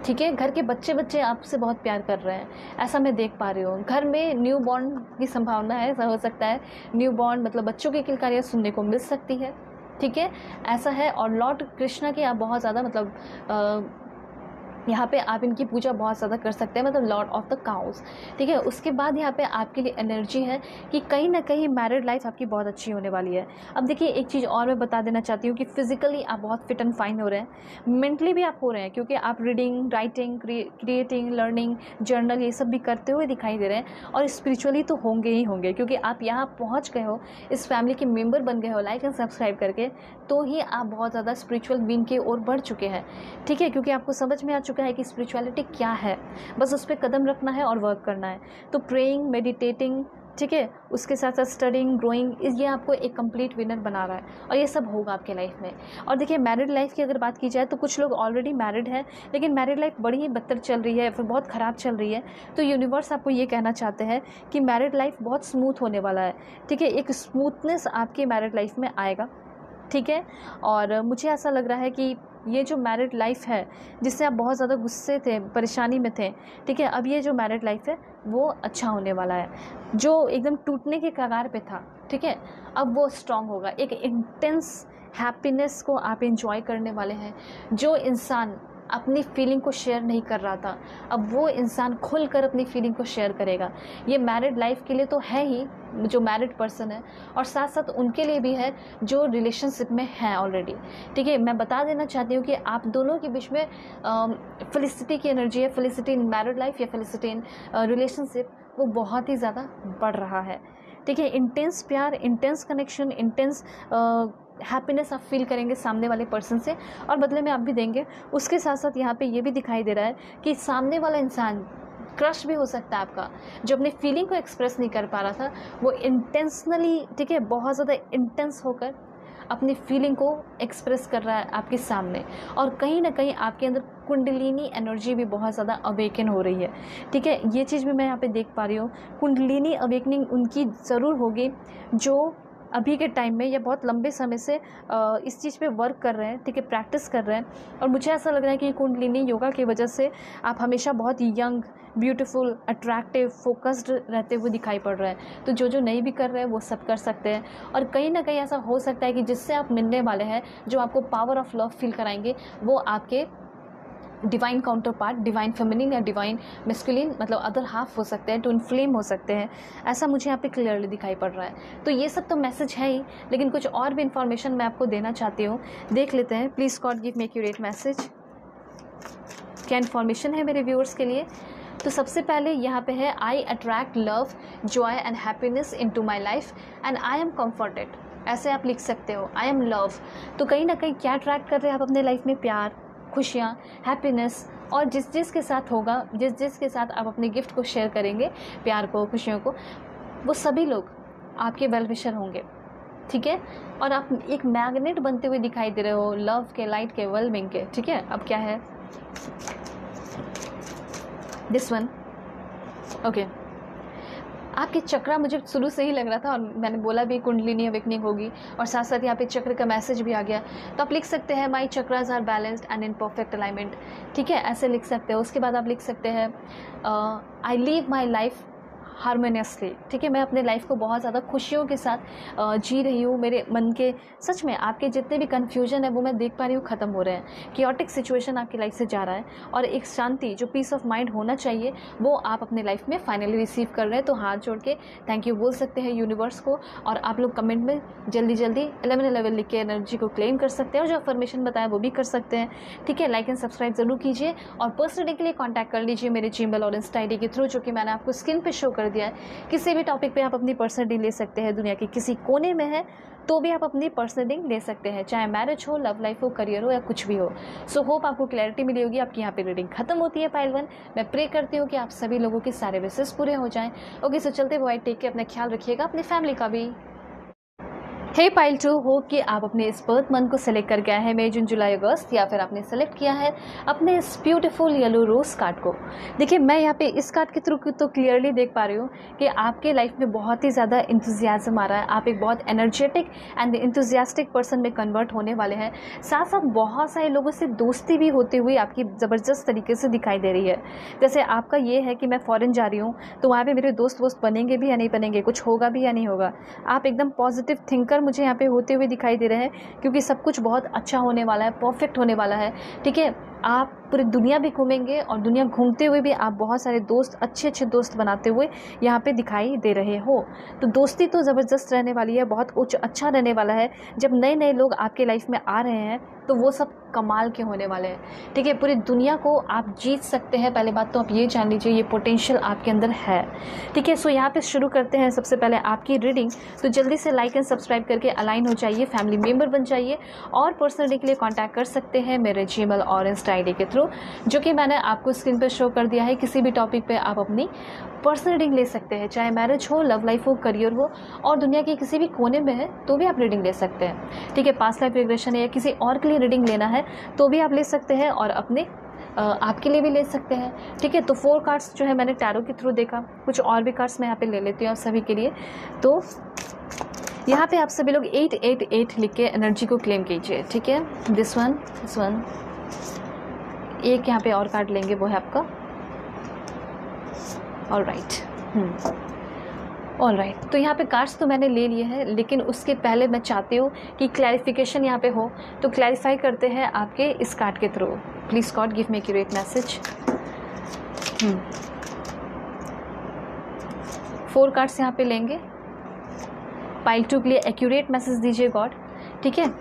ठीक है। घर के बच्चे आपसे बहुत प्यार कर रहे हैं, ऐसा मैं देख पा रही हूँ। घर में न्यू बॉर्न की संभावना है, ऐसा हो सकता है न्यू बॉर्न मतलब बच्चों की किलकारियाँ सुनने को मिल सकती है, ठीक है, ऐसा है। और लॉर्ड कृष्णा की आप बहुत ज़्यादा मतलब यहाँ पे आप इनकी पूजा बहुत ज़्यादा कर सकते हैं, मतलब लॉर्ड ऑफ द काउस, ठीक है। उसके बाद यहाँ पे आपके लिए एनर्जी है कि कहीं ना कहीं मैरिड लाइफ आपकी बहुत अच्छी होने वाली है। अब देखिए एक चीज़ और मैं बता देना चाहती हूँ कि फिजिकली आप बहुत फिट एंड फाइन हो रहे हैं, मेंटली भी आप हो रहे हैं, क्योंकि आप reading, writing, creating, learning, journal, ये सब भी करते हुए दिखाई दे रहे हैं। और स्पिरिचुअली तो होंगे ही होंगे, क्योंकि आप यहाँ पहुँच गए हो, इस फैमिली के मेम्बर बन गए हो लाइक एंड सब्सक्राइब करके, तो ही आप बहुत ज़्यादा स्पिरिचुअल बीइंग की ओर बढ़ चुके हैं, ठीक है। क्योंकि आपको समझ में आ चुका है कि स्पिरिचुअलिटी क्या है, बस उस पर कदम रखना है और वर्क करना है। तो प्रेइंग, मेडिटेटिंग, ठीक है, उसके साथ साथ स्टडिंग, ग्रोइंग, ये आपको एक कंप्लीट विनर बना रहा है और ये सब होगा आपके लाइफ में। और देखिए मैरिड लाइफ की अगर बात की जाए तो कुछ लोग ऑलरेडी मैरिड हैं, लेकिन मैरिड लाइफ बड़ी ही बदतर चल रही है, फिर बहुत ख़राब चल रही है। तो यूनिवर्स आपको ये कहना चाहते हैं कि मैरिड लाइफ बहुत स्मूथ होने वाला है, ठीक है। एक स्मूथनेस आपकी मैरिड लाइफ में आएगा, ठीक है। और मुझे ऐसा लग रहा है कि ये जो मैरिड लाइफ है जिससे आप बहुत ज़्यादा गुस्से थे, परेशानी में थे, ठीक है, अब ये जो मैरिड लाइफ है वो अच्छा होने वाला है। जो एकदम टूटने के कगार पे था, ठीक है, अब वो स्ट्रांग होगा। एक इंटेंस हैप्पीनेस को आप एंजॉय करने वाले हैं। जो इंसान अपनी फीलिंग को शेयर नहीं कर रहा था, अब वो इंसान खुलकर अपनी फीलिंग को शेयर करेगा। ये मैरिड लाइफ के लिए तो है ही, जो मैरिड पर्सन है, और साथ साथ उनके लिए भी है जो रिलेशनशिप में हैं ऑलरेडी, ठीक है। मैं बता देना चाहती हूँ कि आप दोनों के बीच में फेलिसिटी की एनर्जी है, फेलिसिटी इन मैरिड लाइफ या फेलिसिटी इन रिलेशनशिप, वो बहुत ही ज़्यादा बढ़ रहा है, ठीक है। इंटेंस प्यार, इंटेंस कनेक्शन, इंटेंस हैप्पीनेस आप फील करेंगे सामने वाले पर्सन से, और बदले में आप भी देंगे। उसके साथ साथ यहाँ पे ये भी दिखाई दे रहा है कि सामने वाला इंसान क्रश भी हो सकता है आपका, जो अपने फीलिंग को एक्सप्रेस नहीं कर पा रहा था, वो इंटेंशनली, ठीक है, बहुत ज़्यादा इंटेंस होकर अपनी फीलिंग को एक्सप्रेस कर रहा है आपके सामने। और कहीं ना कहीं आपके अंदर कुंडलिनी एनर्जी भी बहुत ज़्यादा अवेकन हो रही है, ठीक है। ये चीज़ भी मैं यहाँ पे देख पा रही हूँ। कुंडलिनी अवेकनिंग उनकी ज़रूर होगी जो अभी के टाइम में या बहुत लंबे समय से इस चीज़ पे वर्क कर रहे हैं, ठीक है, प्रैक्टिस कर रहे हैं। और मुझे ऐसा लग रहा है कि कुंडलिनी योगा की वजह से आप हमेशा बहुत यंग, ब्यूटीफुल, अट्रैक्टिव, फोकस्ड रहते हुए दिखाई पड़ रहे हैं। तो जो नहीं भी कर रहे हैं वो सब कर सकते हैं। और कहीं ना कहीं ऐसा हो सकता है कि जिससे आप मिलने वाले हैं, जो आपको पावर ऑफ लव फील कराएंगे, वो आपके divine counter part, divine feminine या डिवाइन मेस्कुलिन, मतलब अदर हाफ हो सकते हैं, ट्विन फ्लेम हो सकते हैं। ऐसा मुझे यहाँ पे क्लियरली दिखाई पड़ रहा है। तो ये सब तो मैसेज है ही, लेकिन कुछ और भी इन्फॉर्मेशन मैं आपको देना चाहती हूँ, देख लेते हैं। Please God give me accurate message. क्या इन्फॉर्मेशन है मेरे व्यूअर्स के लिए? तो सबसे पहले यहाँ पे है, I attract love, joy and happiness into my life and I am comforted. ऐसे आप लिख सकते हो, आई एम लव। तो कहीं ना कहीं क्या अट्रैक्ट कर रहे हैं आप अपने लाइफ में? प्यार, खुशियाँ, हैप्पीनेस। और जिस जिस के साथ होगा, जिस जिस के साथ आप अपने गिफ्ट को शेयर करेंगे, प्यार को, खुशियों को, वो सभी लोग आपके वेल विशर होंगे, ठीक है। और आप एक मैग्नेट बनते हुए दिखाई दे रहे हो, लव के, लाइट के, वेल बीइंग के, ठीक है। अब क्या है दिस वन, ओके। आपके चक्रा मुझे शुरू से ही लग रहा था, और मैंने बोला भी कुंडलिनी अवेकनिंग होगी, और साथ साथ यहाँ पे चक्र का मैसेज भी आ गया। तो आप लिख सकते हैं, my chakras are balanced and in perfect alignment, ठीक है, ऐसे लिख सकते हो। उसके बाद आप लिख सकते हैं, I leave my life harmoniously, ठीक है। मैं अपने लाइफ को बहुत ज़्यादा खुशियों के साथ जी रही हूँ। मेरे मन के सच में आपके जितने भी कन्फ्यूजन है वो मैं देख पा रही हूँ ख़त्म हो रहे हैं। कियोटिक सिचुएशन आपकी लाइफ से जा रहा है और एक शांति जो पीस ऑफ माइंड होना चाहिए वो आप अपने लाइफ में फाइनली रिसीव कर रहे हैं। तो हाथ जोड़ के थैंक यू बोल सकते हैं यूनिवर्स को। और आप लोग कमेंट में जल्दी जल्दी 1111 लिख के एनर्जी को क्लेम कर सकते हैं और जो अफर्मेशन बताया वो भी कर सकते हैं, ठीक है। लाइक एंड सब्सक्राइब जरूर कीजिए और पर्सनली के लिए कॉन्टैक्ट कर लीजिए मेरे जीमेल और इंस्टा आईडी के थ्रू, जो कि मैंने आपको स्क्रीन पे शो कर दिया है। किसी भी टॉपिक पे आप अपनी पर्सनल रीडिंग ले सकते हैं। दुनिया के किसी कोने में है तो भी आप अपनी पर्सनल रीडिंग ले सकते हैं, चाहे मैरिज हो, लव लाइफ हो, करियर हो या कुछ भी हो। सो होप आपको क्लैरिटी मिली होगी। आपकी यहाँ पे रीडिंग खत्म होती है पाइल 1। मैं प्रे करती हूँ कि आप सभी लोगों के सारे विशेष पूरे हो जाएं। ओके, सो चलते हुए टेक के अपना ख्याल रखिएगा, अपनी फैमिली का भी। हे पाइल 2, होप कि आप अपने इस बर्थ मंथ को सेलेक्ट कर गया है, मई, जून, जुलाई, अगस्त, या फिर आपने सेलेक्ट किया है अपने इस ब्यूटीफुल येलो रोज कार्ड को। देखिए, मैं यहाँ पे इस कार्ड के थ्रू तो क्लियरली देख पा रही हूँ कि आपके लाइफ में बहुत ही ज़्यादा इंथुजियाज्म आ रहा है। आप एक बहुत एनर्जेटिक एंड इंथुजियास्टिक पर्सन में कन्वर्ट होने वाले हैं। साथ साथ बहुत सारे लोगों से दोस्ती भी होती हुई आपकी ज़बरदस्त तरीके से दिखाई दे रही है। जैसे आपका ये है कि मैं फ़ॉरेन जा रही हूँ तो वहाँ पर मेरे दोस्त वोस्त बनेंगे भी या नहीं बनेंगे, कुछ होगा भी या नहीं होगा। आप एकदम पॉजिटिव थिंकर मुझे यहाँ पे होते हुए दिखाई दे रहे हैं, क्योंकि सब कुछ बहुत अच्छा होने वाला है, परफेक्ट होने वाला है, ठीक है। आप पूरी दुनिया भी घूमेंगे और दुनिया घूमते हुए भी आप बहुत सारे दोस्त, अच्छे अच्छे दोस्त बनाते हुए यहाँ पे दिखाई दे रहे हो। तो दोस्ती तो ज़बरदस्त रहने वाली है, बहुत कुछ अच्छा रहने वाला है। जब नए नए लोग आपके लाइफ में आ रहे हैं तो वो सब कमाल के होने वाले हैं, ठीक है। पूरी दुनिया को आप जीत सकते हैं। पहले बात तो आप ये जान लीजिए, ये पोटेंशियल आपके अंदर है, ठीक है। सो यहाँ पे शुरू करते हैं सबसे पहले आपकी रीडिंग। तो जल्दी से लाइक एंड सब्सक्राइब करके अलाइन हो जाइए, फैमिली मेम्बर बन जाइए और पर्सनली के लिए कॉन्टैक्ट कर सकते हैं मेरे जीमेल और इंस्टा आईडी के थ्रू, जो कि मैंने आपको स्क्रीन पर शो कर दिया है। किसी भी टॉपिक पे आप अपनी पर्सनल रीडिंग ले सकते हैं, चाहे मैरिज हो, लव लाइफ हो, करियर हो, और दुनिया के किसी भी कोने में है तो भी आप रीडिंग ले सकते हैं, ठीक है। पास्ट लाइफ रिग्रेशन है या किसी और के लिए रीडिंग लेना है तो भी आप ले सकते हैं और अपने आपके लिए भी ले सकते हैं, ठीक है। तो 4 कार्ड्स जो है मैंने टैरो के थ्रू देखा, कुछ और भी कार्ड्स मैं यहाँ पे ले लेती हूँ आप सभी के लिए। तो यहाँ पे आप सभी लोग 888 लिख के एनर्जी को क्लेम कीजिए, ठीक है। दिस वन, एक यहाँ पे और कार्ड लेंगे, वो है आपका ऑल राइट। तो यहाँ पे कार्ड्स तो मैंने ले लिए हैं, लेकिन उसके पहले मैं चाहती हूँ कि क्लैरिफिकेशन यहाँ पे हो, तो क्लैरिफाई करते हैं आपके इस कार्ड के through. Please God give me accurate message. 4 cards यहाँ पे लेंगे, पाइल 2 के लिए एक्यूरेट मैसेज दीजिए गॉड, ठीक है।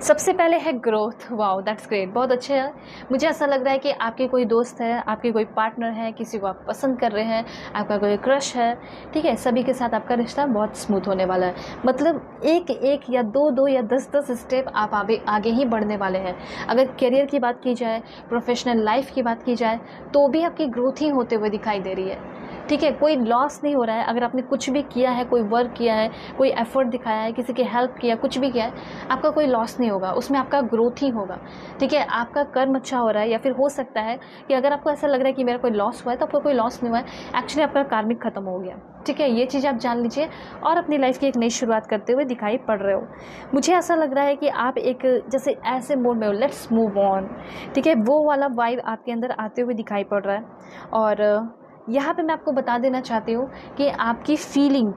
सबसे पहले है ग्रोथ। वाओ, दैट्स ग्रेट, बहुत अच्छे है। मुझे ऐसा लग रहा है कि आपके कोई दोस्त है, आपके कोई पार्टनर है, किसी को आप पसंद कर रहे हैं, आपका कोई क्रश है, ठीक है। सभी के साथ आपका रिश्ता बहुत स्मूथ होने वाला है। मतलब एक या दो या 10 स्टेप आप आगे ही बढ़ने वाले हैं। अगर करियर की बात की जाए, प्रोफेशनल लाइफ की बात की जाए, तो भी आपकी ग्रोथ ही होते हुए दिखाई दे रही है, ठीक है। कोई लॉस नहीं हो रहा है। अगर आपने कुछ भी किया है, कोई वर्क किया है, कोई एफर्ट दिखाया है, किसी की हेल्प किया, कुछ भी किया है, आपका कोई लॉस नहीं होगा, उसमें आपका ग्रोथ ही होगा, ठीक है। आपका कर्म अच्छा हो रहा है, या फिर हो सकता है कि अगर आपको ऐसा लग रहा है कि मेरा कोई लॉस हुआ है, तो आपको कोई लॉस नहीं हुआ है, एक्चुअली आपका कार्मिक खत्म हो गया, ठीक है। ये चीज़ आप जान लीजिए और अपनी लाइफ की एक नई शुरुआत करते हुए दिखाई पड़ रहे हो। मुझे ऐसा लग रहा है कि आप एक जैसे ऐसे मोड में हो, लेट्स मूव ऑन, ठीक है, वो वाला वाइब आपके अंदर आते हुए दिखाई पड़ रहा है। और यहाँ पे मैं आपको बता देना चाहती हूँ कि आपकी फीलिंग,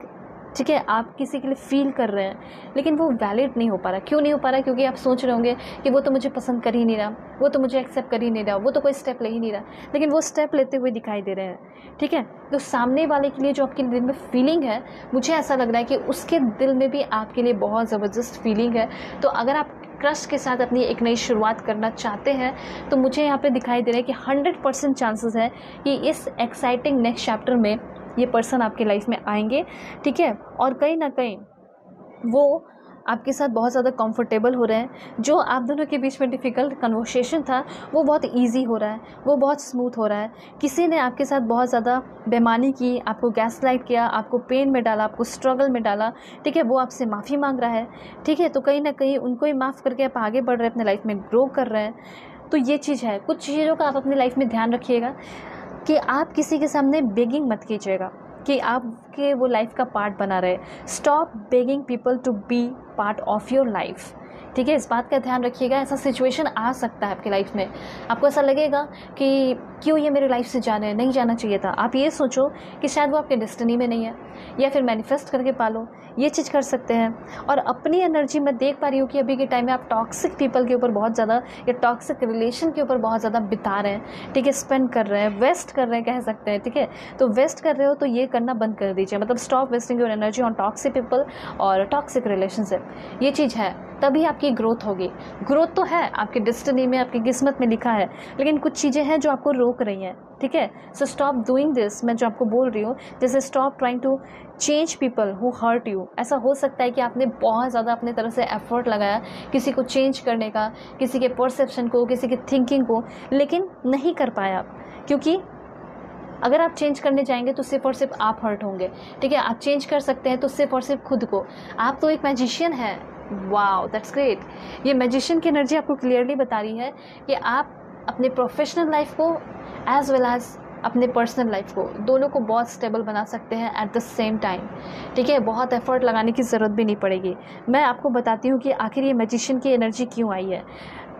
ठीक है, आप किसी के लिए फील कर रहे हैं, लेकिन वो वैलिड नहीं हो पा रहा। क्यों नहीं हो पा रहा? क्योंकि आप सोच रहे होंगे कि वो तो मुझे पसंद कर ही नहीं रहा, वो तो मुझे एक्सेप्ट कर ही नहीं रहा, वो तो कोई स्टेप ले ही नहीं रहा, लेकिन वो स्टेप लेते हुए दिखाई दे रहे हैं, ठीक है। तो सामने वाले के लिए जो आपके दिल में फीलिंग है, मुझे ऐसा लग रहा है कि उसके दिल में भी आपके लिए बहुत ज़बरदस्त फीलिंग है। तो अगर आप क्रश के साथ अपनी एक नई शुरुआत करना चाहते हैं, तो मुझे यहाँ पे दिखाई दे रहा है कि 100% चांसेस है कि इस एक्साइटिंग नेक्स्ट चैप्टर में ये पर्सन आपके लाइफ में आएंगे, ठीक है। और कहीं ना कहीं वो आपके साथ बहुत ज़्यादा कंफर्टेबल हो रहे हैं। जो आप दोनों के बीच में डिफ़िकल्ट कन्वर्सेशन था, वो बहुत इजी हो रहा है, वो बहुत स्मूथ हो रहा है। किसी ने आपके साथ बहुत ज़्यादा बेईमानी की, आपको गैसलाइट किया, आपको पेन में डाला, आपको स्ट्रगल में डाला, ठीक है, वो आपसे माफ़ी मांग रहा है, ठीक है। तो कहीं ना कहीं उनको ही माफ़ करके आप आगे बढ़ रहे हैं, अपने लाइफ में ग्रो कर रहे हैं। तो ये चीज़ है। कुछ चीज़ों का आप अपनी लाइफ में ध्यान रखिएगा कि आप किसी के सामने बेगिंग मत कीजिएगा कि आपके वो लाइफ का पार्ट बना रहे। Stop begging people to be part of your life, ठीक है। इस बात का ध्यान रखिएगा। ऐसा सिचुएशन आ सकता है आपकी लाइफ में, आपको ऐसा लगेगा कि क्यों ये मेरे लाइफ से जा रहे हैं, नहीं जाना चाहिए था। आप ये सोचो कि शायद वो आपके डेस्टिनी में नहीं है, या फिर मैनिफेस्ट करके पालो, ये चीज़ कर सकते हैं। और अपनी एनर्जी मैं देख पा रही हूँ कि अभी के टाइम में आप टॉक्सिक पीपल के ऊपर बहुत ज़्यादा, या टॉक्सिक रिलेशन के ऊपर बहुत ज़्यादा बिता रहे हैं, ठीक है, स्पेंड कर रहे हैं, वेस्ट कर रहे हैं कह सकते हैं, ठीक है। तो वेस्ट कर रहे हो तो ये करना बंद कर दीजिए, मतलब stop wasting your energy on toxic people और टॉक्सिक रिलेशनशिप। ये चीज़ है, तभी आपकी ग्रोथ होगी। ग्रोथ तो है आपकी डेस्टिनी में, आपकी किस्मत में लिखा है, लेकिन कुछ चीज़ें हैं जो आपको रोक रही हैं, ठीक है। सो स्टॉप डूइंग दिस, मैं जो आपको बोल रही हूँ, जैसे stop trying to change people who hurt you. ऐसा हो सकता है कि आपने बहुत ज़्यादा अपने तरफ से एफर्ट लगाया किसी को चेंज करने का, किसी के परसेप्शन को, किसी की थिंकिंग को, लेकिन नहीं कर पाया आप, क्योंकि अगर आप चेंज करने जाएंगे तो सिर्फ और सिर्फ आप हर्ट होंगे, ठीक है। आप चेंज कर सकते हैं तो सिर्फ और सिर्फ खुद को। आप तो एक मैजिशियन है, वाओ दैट्स ग्रेट। ये मैजिशियन की एनर्जी आपको क्लियरली बता रही है कि आप अपने प्रोफेशनल लाइफ को एज वेल एज अपने पर्सनल लाइफ को, दोनों को बहुत स्टेबल बना सकते हैं एट द सेम टाइम, ठीक है। बहुत एफर्ट लगाने की ज़रूरत भी नहीं पड़ेगी। मैं आपको बताती हूँ कि आखिर ये मैजिशियन की एनर्जी क्यों आई है।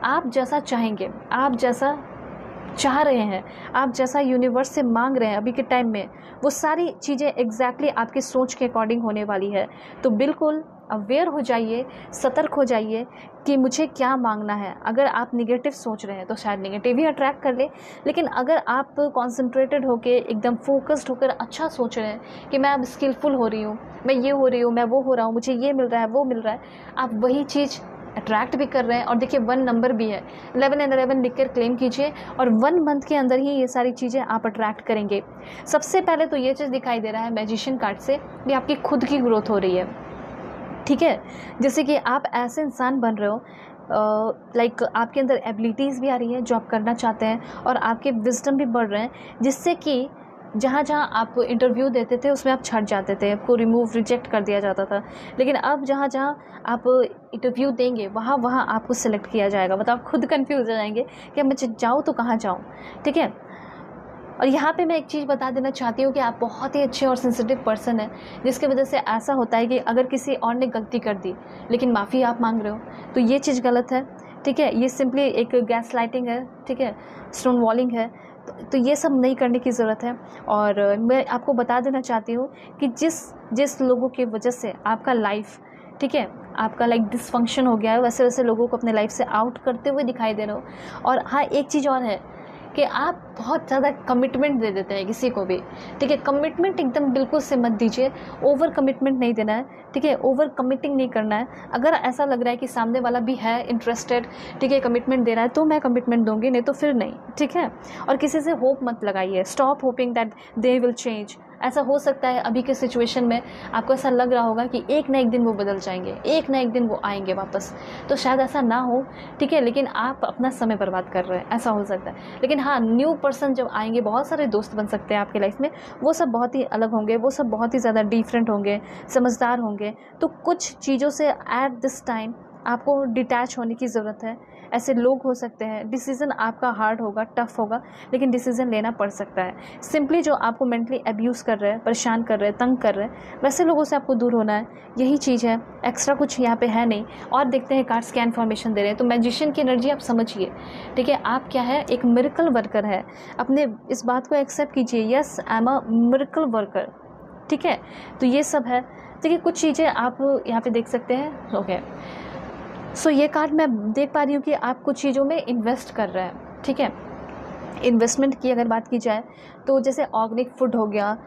आप जैसा चाहेंगे, आप जैसा चाह रहे हैं, आप जैसा यूनिवर्स से मांग रहे हैं अभी के टाइम में, वो सारी चीज़ें एग्जैक्टली आपकी सोच के अकॉर्डिंग होने वाली है। तो बिल्कुल अवेयर हो जाइए, सतर्क हो जाइए कि मुझे क्या मांगना है। अगर आप निगेटिव सोच रहे हैं तो शायद निगेटिव ही अट्रैक्ट कर ले, लेकिन अगर आप कॉन्सेंट्रेटेड होकर, एकदम फोकस्ड होकर अच्छा सोच रहे हैं कि मैं अब स्किलफुल हो रही हूँ, मैं ये हो रही हूँ, मैं वो हो रहा हूँ, मुझे ये मिल रहा है, वो मिल रहा है, आप वही चीज़ अट्रैक्ट भी कर रहे हैं। और देखिए 1 नंबर भी है, 11 एंड 11 लिख कर क्लेम कीजिए, और 1 मंथ के अंदर ही ये सारी चीज़ें आप अट्रैक्ट करेंगे। सबसे पहले तो ये चीज़ दिखाई दे रहा है मैजिशियन कार्ड से कि आपकी खुद की ग्रोथ हो रही है, ठीक है। जैसे कि आप ऐसे इंसान बन रहे हो, लाइक आपके अंदर एबिलिटीज़ भी आ रही है जो आप करना चाहते हैं, और आपके विजडम भी बढ़ रहे हैं, जिससे कि जहाँ जहाँ आप इंटरव्यू देते थे उसमें आप छट जाते थे, आपको रिजेक्ट कर दिया जाता था। लेकिन अब जहाँ जहाँ आप इंटरव्यू देंगे वहाँ वहाँ आपको सिलेक्ट किया जाएगा। मतलब आप खुद कंफ्यूज हो जाएंगे कि अब मैं जाऊँ तो कहाँ जाऊँ, ठीक है। और यहाँ पे मैं एक चीज़ बता देना चाहती हूँ कि आप बहुत ही अच्छे और सेंसिटिव पर्सन हैं, जिसकी वजह से ऐसा होता है कि अगर किसी और ने गलती कर दी लेकिन माफ़ी आप मांग रहे हो, तो ये चीज़ गलत है, ठीक है। ये सिंपली एक गैस लाइटिंग है, ठीक है, स्टोन वॉलिंग है। तो ये सब नहीं करने की ज़रूरत है। और मैं आपको बता देना चाहती हूँ कि जिस लोगों की वजह से आपका लाइफ, ठीक है, आपका लाइक डिसफंक्शन हो गया है, वैसे वैसे लोगों को अपने लाइफ से आउट करते हुए दिखाई दे रहे हो। और हाँ, एक चीज़ और है कि आप बहुत ज़्यादा कमिटमेंट दे देते हैं किसी को भी, ठीक है। कमिटमेंट एकदम बिल्कुल से मत दीजिए, ओवर कमिटमेंट नहीं देना है, ठीक है। ओवर कमिटिंग नहीं करना है। अगर ऐसा लग रहा है कि सामने वाला भी है इंटरेस्टेड, ठीक है, कमिटमेंट दे रहा है, तो मैं कमिटमेंट दूंगी, नहीं तो फिर नहीं, ठीक है। और किसी से होप मत लगाइए, stop hoping that they will change. ऐसा हो सकता है अभी के सिचुएशन में आपको ऐसा लग रहा होगा कि एक ना एक दिन वो बदल जाएंगे, एक ना एक दिन वो आएंगे वापस, तो शायद ऐसा ना हो, ठीक है। लेकिन आप अपना समय बर्बाद कर रहे हैं, ऐसा हो सकता है। लेकिन हाँ, न्यू पर्सन जब आएंगे, बहुत सारे दोस्त बन सकते हैं आपके लाइफ में, वो सब बहुत ही अलग होंगे, वो सब बहुत ही ज़्यादा डिफरेंट होंगे, समझदार होंगे। तो कुछ चीज़ों से एट दिस टाइम आपको डिटैच होने की ज़रूरत है। ऐसे लोग हो सकते हैं, डिसीज़न आपका हार्ड होगा, टफ होगा, लेकिन डिसीज़न लेना पड़ सकता है। सिंपली जो आपको मेंटली अब्यूज़ कर रहे हैं, परेशान कर रहे हैं, तंग कर रहे हैं, वैसे लोगों से आपको दूर होना है, यही चीज़ है। एक्स्ट्रा कुछ यहाँ पे है नहीं। और देखते हैं कार्ड्स क्या इन्फॉर्मेशन दे रहे हैं। तो मैजिशियन की एनर्जी आप समझिए, ठीक है। आप क्या है, एक मिरेकल वर्कर है। अपने इस बात को एक्सेप्ट कीजिए, yes I am a miracle worker, ठीक है। तो ये सब है। देखिए कुछ चीज़ें आप यहाँ पे देख सकते हैं, ओके। सो ये कार्ड मैं देख पा रही हूँ कि आप कुछ चीज़ों में इन्वेस्ट कर रहे हैं, ठीक है। इन्वेस्टमेंट की अगर बात की जाए तो जैसे ऑर्गेनिक फूड हो गया,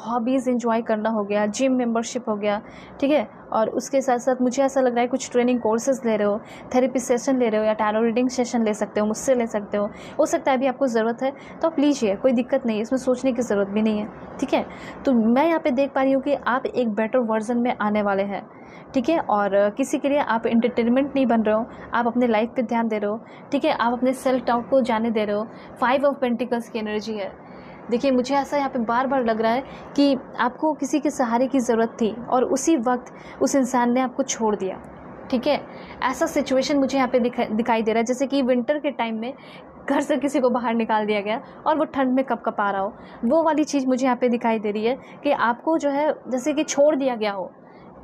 हॉबीज़ एंजॉय करना हो गया, जिम मेंबरशिप हो गया, ठीक है। और उसके साथ साथ मुझे ऐसा लग रहा है कुछ ट्रेनिंग कोर्सेज ले रहे हो, थेरेपी सेशन ले रहे हो, या टैरो रीडिंग सेशन ले सकते हो, मुझसे ले सकते हो सकता है अभी आपको ज़रूरत है तो आप लीजिए, कोई दिक्कत नहीं है, इसमें सोचने की ज़रूरत भी नहीं है, ठीक है। तो मैं यहाँ पे देख पा रही हूँ कि आप एक बेटर वर्जन में आने वाले हैं, ठीक है। और किसी के लिए आप एंटरटेनमेंट नहीं बन रहे हो, आप अपने लाइफ पे ध्यान दे रहे हो, ठीक है। आप अपने सेल्फ डाउट को जाने दे रहे हो। 5 ऑफ पेंटिकल्स की एनर्जी है। देखिए मुझे ऐसा यहाँ पे बार बार लग रहा है कि आपको किसी के सहारे की ज़रूरत थी और उसी वक्त उस इंसान ने आपको छोड़ दिया, ठीक है। ऐसा सिचुएशन मुझे यहाँ पे दिखाई दे रहा है, जैसे कि विंटर के टाइम में घर से किसी को बाहर निकाल दिया गया और वो ठंड में कप आ रहा हो, वो वाली चीज़ मुझे यहाँ पे दिखाई दे रही है कि आपको जो है जैसे कि छोड़ दिया गया हो,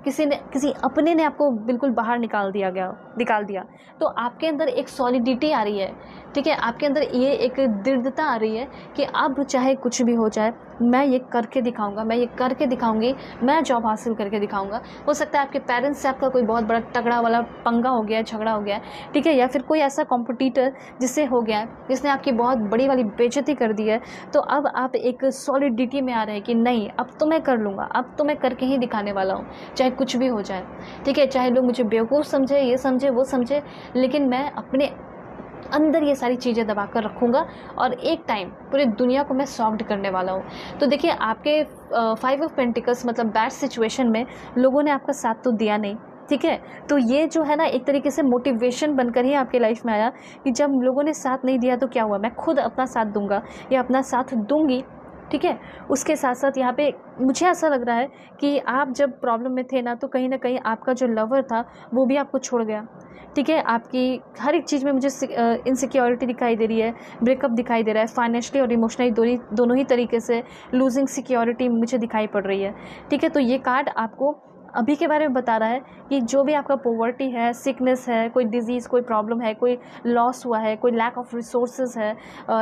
किसी अपने ने आपको बिल्कुल बाहर निकाल दिया, तो आपके अंदर एक सॉलिडिटी आ रही है, ठीक है, आपके अंदर ये एक दृढ़ता आ रही है कि अब चाहे कुछ भी हो जाए, मैं ये करके दिखाऊंगा, मैं ये करके दिखाऊंगी, मैं जॉब हासिल करके दिखाऊंगा। हो सकता है आपके पेरेंट्स से आपका कोई बहुत बड़ा तगड़ा वाला पंगा हो गया है, झगड़ा हो गया है, ठीक है, या फिर कोई ऐसा कॉम्पिटिटर जिससे हो गया है, जिसने आपकी बहुत बड़ी वाली बेइज्जती कर दी है, तो अब आप एक सॉलिडिटी में आ रहे हैं कि नहीं, अब तो मैं कर लूँगा, अब तो मैं करके ही दिखाने वाला हूँ, चाहे कुछ भी हो जाए, ठीक है, चाहे लोग मुझे बेवकूफ़ समझे, ये समझे, वो समझे, लेकिन मैं अपने अंदर ये सारी चीज़ें दबा कर रखूँगा और एक टाइम पूरी दुनिया को मैं सॉल्व करने वाला हूँ। तो देखिए, आपके 5 ऑफ पेंटिकल्स मतलब बैड सिचुएशन में लोगों ने आपका साथ तो दिया नहीं, ठीक है, तो ये जो है ना एक तरीके से मोटिवेशन बनकर ही आपके लाइफ में आया कि जब लोगों ने साथ नहीं दिया तो क्या हुआ, मैं खुद अपना साथ दूंगा या अपना साथ दूंगी, ठीक है। उसके साथ साथ यहाँ पे मुझे ऐसा लग रहा है कि आप जब प्रॉब्लम में थे ना, तो कहीं ना कहीं आपका जो लवर था वो भी आपको छोड़ गया, ठीक है, आपकी हर एक चीज़ में मुझे इनसिक्योरिटी दिखाई दे रही है, ब्रेकअप दिखाई दे रहा है, फाइनेंशियली और इमोशनली दोनों ही तरीके से लूजिंग सिक्योरिटी मुझे दिखाई पड़ रही है, ठीक है। तो ये कार्ड आपको अभी के बारे में बता रहा है कि जो भी आपका पॉवर्टी है, सिकनेस है, कोई डिजीज़, कोई प्रॉब्लम है, कोई लॉस हुआ है, कोई लैक ऑफ रिसोर्सेज है,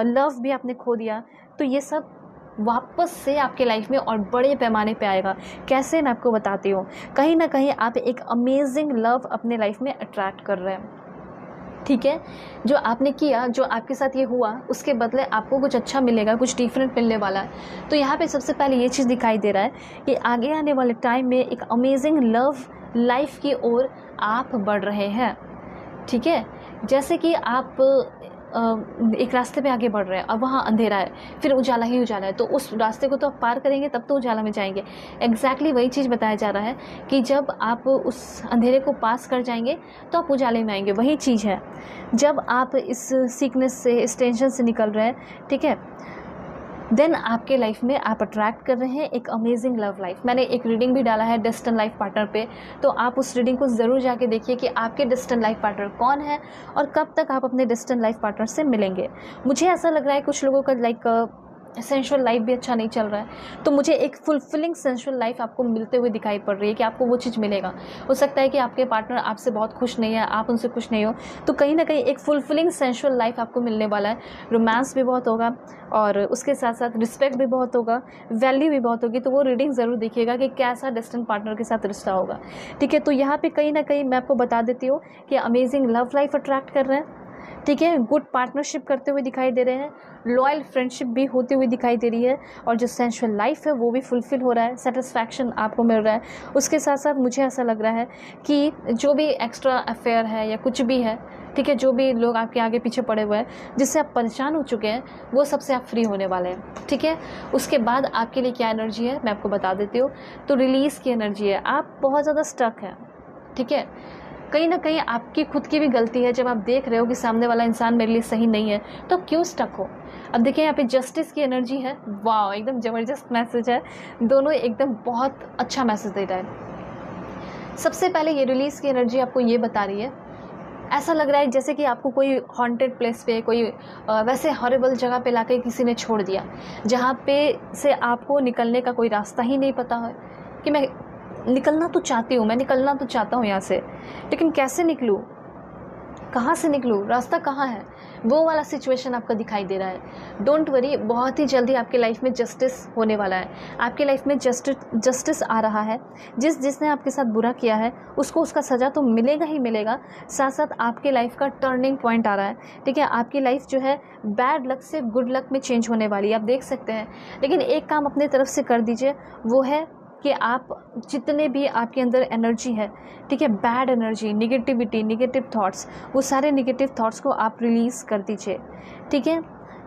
लव भी आपने खो दिया, तो ये सब वापस से आपके लाइफ में और बड़े पैमाने पे आएगा। कैसे, मैं आपको बताती हूँ। कहीं ना कहीं आप एक अमेजिंग लव अपने लाइफ में अट्रैक्ट कर रहे हैं, ठीक है, जो आपने किया, जो आपके साथ ये हुआ, उसके बदले आपको कुछ अच्छा मिलेगा, कुछ डिफरेंट मिलने वाला है। तो यहाँ पे सबसे पहले ये चीज़ दिखाई दे रहा है कि आगे आने वाले टाइम में एक अमेजिंग लव लाइफ की ओर आप बढ़ रहे हैं, ठीक है। जैसे कि आप एक रास्ते पे आगे बढ़ रहे हैं और वहाँ अंधेरा है, फिर उजाला ही उजाला है, तो उस रास्ते को तो आप पार करेंगे, तब तो उजाला में जाएंगे। एग्जैक्टली वही चीज़ बताया जा रहा है कि जब आप उस अंधेरे को पास कर जाएंगे तो आप उजाले में आएंगे। वही चीज़ है, जब आप इस सीकनेस से, इस टेंशन से निकल रहे हैं, ठीक है, देन आपके लाइफ में आप अट्रैक्ट कर रहे हैं एक अमेजिंग लव लाइफ। मैंने एक रीडिंग भी डाला है डेस्टिन लाइफ पार्टनर पे, तो आप उस रीडिंग को ज़रूर जाके देखिए कि आपके डेस्टिन लाइफ पार्टनर कौन है और कब तक आप अपने डेस्टिन लाइफ पार्टनर से मिलेंगे। मुझे ऐसा लग रहा है कुछ लोगों का लाइक सेंशुअल लाइफ भी अच्छा नहीं चल रहा है, तो मुझे एक फुलफिलिंग सेंशुअल लाइफ आपको मिलते हुए दिखाई पड़ रही है कि आपको वो चीज़ मिलेगा। हो सकता है कि आपके पार्टनर आपसे बहुत खुश नहीं है, आप उनसे खुश नहीं हो, तो कहीं ना कहीं एक फुलफिलिंग सेंशुअल लाइफ आपको मिलने वाला है। रोमांस भी बहुत होगा और उसके साथ साथ रिस्पेक्ट भी बहुत होगा, वैल्यू भी बहुत होगी। तो वो रीडिंग ज़रूर देखिएगा कि कैसा डेस्टिन पार्टनर के साथ रिश्ता होगा, ठीक है। तो यहाँ पे कहीं ना कहीं मैं आपको बता देती हूँ कि अमेजिंग लव लाइफ अट्रैक्ट कर रहे हैं, ठीक है, गुड पार्टनरशिप करते हुए दिखाई दे रहे हैं, लॉयल फ्रेंडशिप भी होती हुई दिखाई दे रही है, और जो सेंशुअल लाइफ है वो भी फुलफिल हो रहा है, सेटिस्फैक्शन आपको मिल रहा है। उसके साथ साथ मुझे ऐसा लग रहा है कि जो भी एक्स्ट्रा अफेयर है या कुछ भी है, ठीक है, जो भी लोग आपके आगे पीछे पड़े हुए हैं, जिससे आप परेशान हो चुके हैं, वो सबसे आप फ्री होने वाले हैं, ठीक है। उसके बाद आपके लिए क्या एनर्जी है मैं आपको बता देती हूँ। तो रिलीज़ की एनर्जी है। आप बहुत ज़्यादा स्टक हैं, ठीक है, कहीं ना कहीं आपकी खुद की भी गलती है। जब आप देख रहे हो कि सामने वाला इंसान मेरे लिए सही नहीं है, तो क्यों स्टक हो। अब देखिए, यहाँ पे जस्टिस की एनर्जी है। वाह, एकदम ज़बरदस्त मैसेज है, दोनों एकदम बहुत अच्छा मैसेज दे रहा है। सबसे पहले ये रिलीज़ की एनर्जी आपको ये बता रही है, ऐसा लग रहा है जैसे कि आपको कोई हॉन्टेड प्लेस पे, कोई वैसे हॉरिबल जगह पे लाके किसी ने छोड़ दिया, जहाँ पे से आपको निकलने का कोई रास्ता ही नहीं पता है कि मैं निकलना तो चाहती हूँ, मैं निकलना तो चाहता हूँ यहाँ से, लेकिन कैसे निकलूँ, कहाँ से निकलूँ, रास्ता कहाँ है, वो वाला सिचुएशन आपका दिखाई दे रहा है। डोंट वरी, बहुत ही जल्दी आपके लाइफ में जस्टिस होने वाला है। आपके लाइफ में जस्टिस आ रहा है। जिसने आपके साथ बुरा किया है उसको उसका सज़ा तो मिलेगा ही मिलेगा, साथ साथ आपके लाइफ का टर्निंग पॉइंट आ रहा है, ठीक है। आपकी लाइफ जो है बैड लक से गुड लक में चेंज होने वाली है, आप देख सकते हैं। लेकिन एक काम अपने तरफ से कर दीजिए, वो है कि आप जितने भी आपके अंदर एनर्जी है, ठीक है, bad energy, negativity, negative thoughts, वो सारे निगेटिव थॉट्स को आप रिलीज़ कर दीजिए, ठीक है।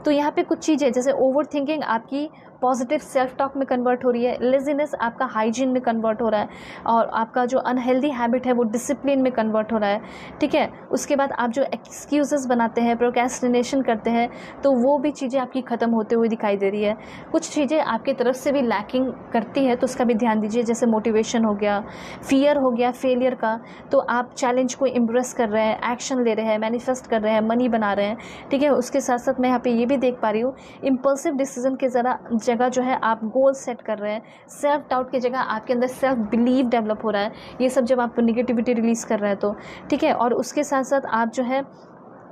तो यहाँ पे कुछ चीज़ें जैसे ओवर थिंकिंग आपकी पॉजिटिव सेल्फ टॉक में कन्वर्ट हो रही है, लेजीनेस आपका हाइजीन में कन्वर्ट हो रहा है, और आपका जो अनहेल्दी हैबिट है वो डिसिप्लिन में कन्वर्ट हो रहा है, ठीक है। उसके बाद आप जो एक्सक्यूजेस बनाते हैं, प्रोक्रेस्टिनेशन करते हैं, तो वो भी चीज़ें आपकी ख़त्म होते हुए दिखाई दे रही है। कुछ चीज़ें आपकी तरफ से भी लैकिंग करती है, तो उसका भी ध्यान दीजिए, जैसे मोटिवेशन हो गया, फियर हो गया फेलियर का, तो आप चैलेंज को एम्ब्रेस कर रहे हैं, एक्शन ले रहे हैं, मैनिफेस्ट कर रहे हैं, मनी बना रहे हैं, ठीक है। उसके साथ साथ मैं यहाँ पे ये भी देख पा रही हूँ, इम्पल्सिव डिसीजन के जगह जो है आप गोल सेट कर रहे हैं, सेल्फ डाउट की जगह आपके अंदर सेल्फ बिलीव डेवलप हो रहा है, ये सब जब आप निगेटिविटी रिलीज़ कर रहे हैं तो ठीक है। और उसके साथ साथ आप जो है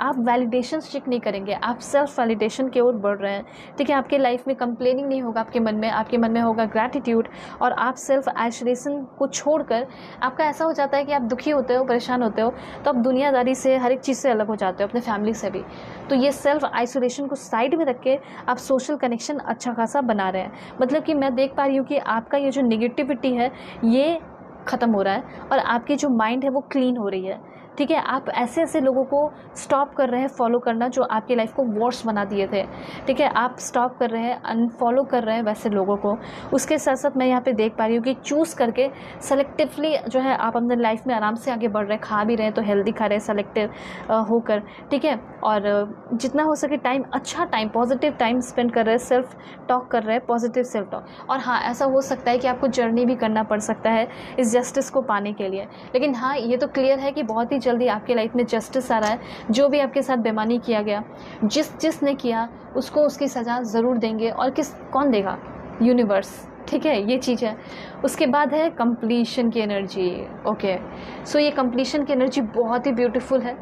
आप वैलिडेशन चेक नहीं करेंगे, आप सेल्फ वैलिडेशन की ओर बढ़ रहे हैं, ठीक है। आपके लाइफ में कंप्लेनिंग नहीं होगा आपके मन में होगा ग्रैटिट्यूड, और आप सेल्फ आइसोलेशन को छोड़कर आपका ऐसा हो जाता है कि आप दुखी होते हो, परेशान होते हो, तो आप दुनियादारी से, हर एक चीज़ से अलग हो जाते हो, अपने फैमिली से भी। तो ये सेल्फ आइसोलेशन को साइड में रख के आप सोशल कनेक्शन अच्छा खासा बना रहे हैं। मतलब कि मैं देख पा रही हूँ कि आपका ये जो निगेटिविटी है ये ख़त्म हो रहा है और आपकी जो माइंड है वो क्लीन हो रही है, ठीक है। आप ऐसे ऐसे लोगों को स्टॉप कर रहे हैं फॉलो करना जो आपकी लाइफ को वर्स बना दिए थे, ठीक है। आप स्टॉप कर रहे हैं, अनफॉलो कर रहे हैं वैसे लोगों को। उसके साथ साथ मैं यहाँ पे देख पा रही हूँ कि चूज़ करके सेलेक्टिवली जो है आप अपने लाइफ में आराम से आगे बढ़ रहे हैं, खा भी रहे हैं तो हेल्दी खा रहे हैं सेलेक्टिव होकर, ठीक है। और जितना हो सके टाइम, अच्छा टाइम, पॉजिटिव टाइम स्पेंड कर रहे हैं, सेल्फ टॉक कर रहे हैं, पॉजिटिव सेल्फ टॉक। और हाँ, ऐसा हो सकता है कि आपको जर्नी भी करना पड़ सकता है इस जस्टिस को पाने के लिए, लेकिन हाँ ये तो क्लियर है कि बहुत ही जल्दी आपके लाइफ में जस्टिस आ रहा है। जो भी आपके साथ बेईमानी किया गया, जिसने किया उसको उसकी सज़ा ज़रूर देंगे। और कौन देगा? यूनिवर्स, ठीक है, ये चीज़ है। उसके बाद है कंप्लीशन की एनर्जी। ओके, सो ये कंप्लीशन की एनर्जी बहुत ही ब्यूटीफुल है।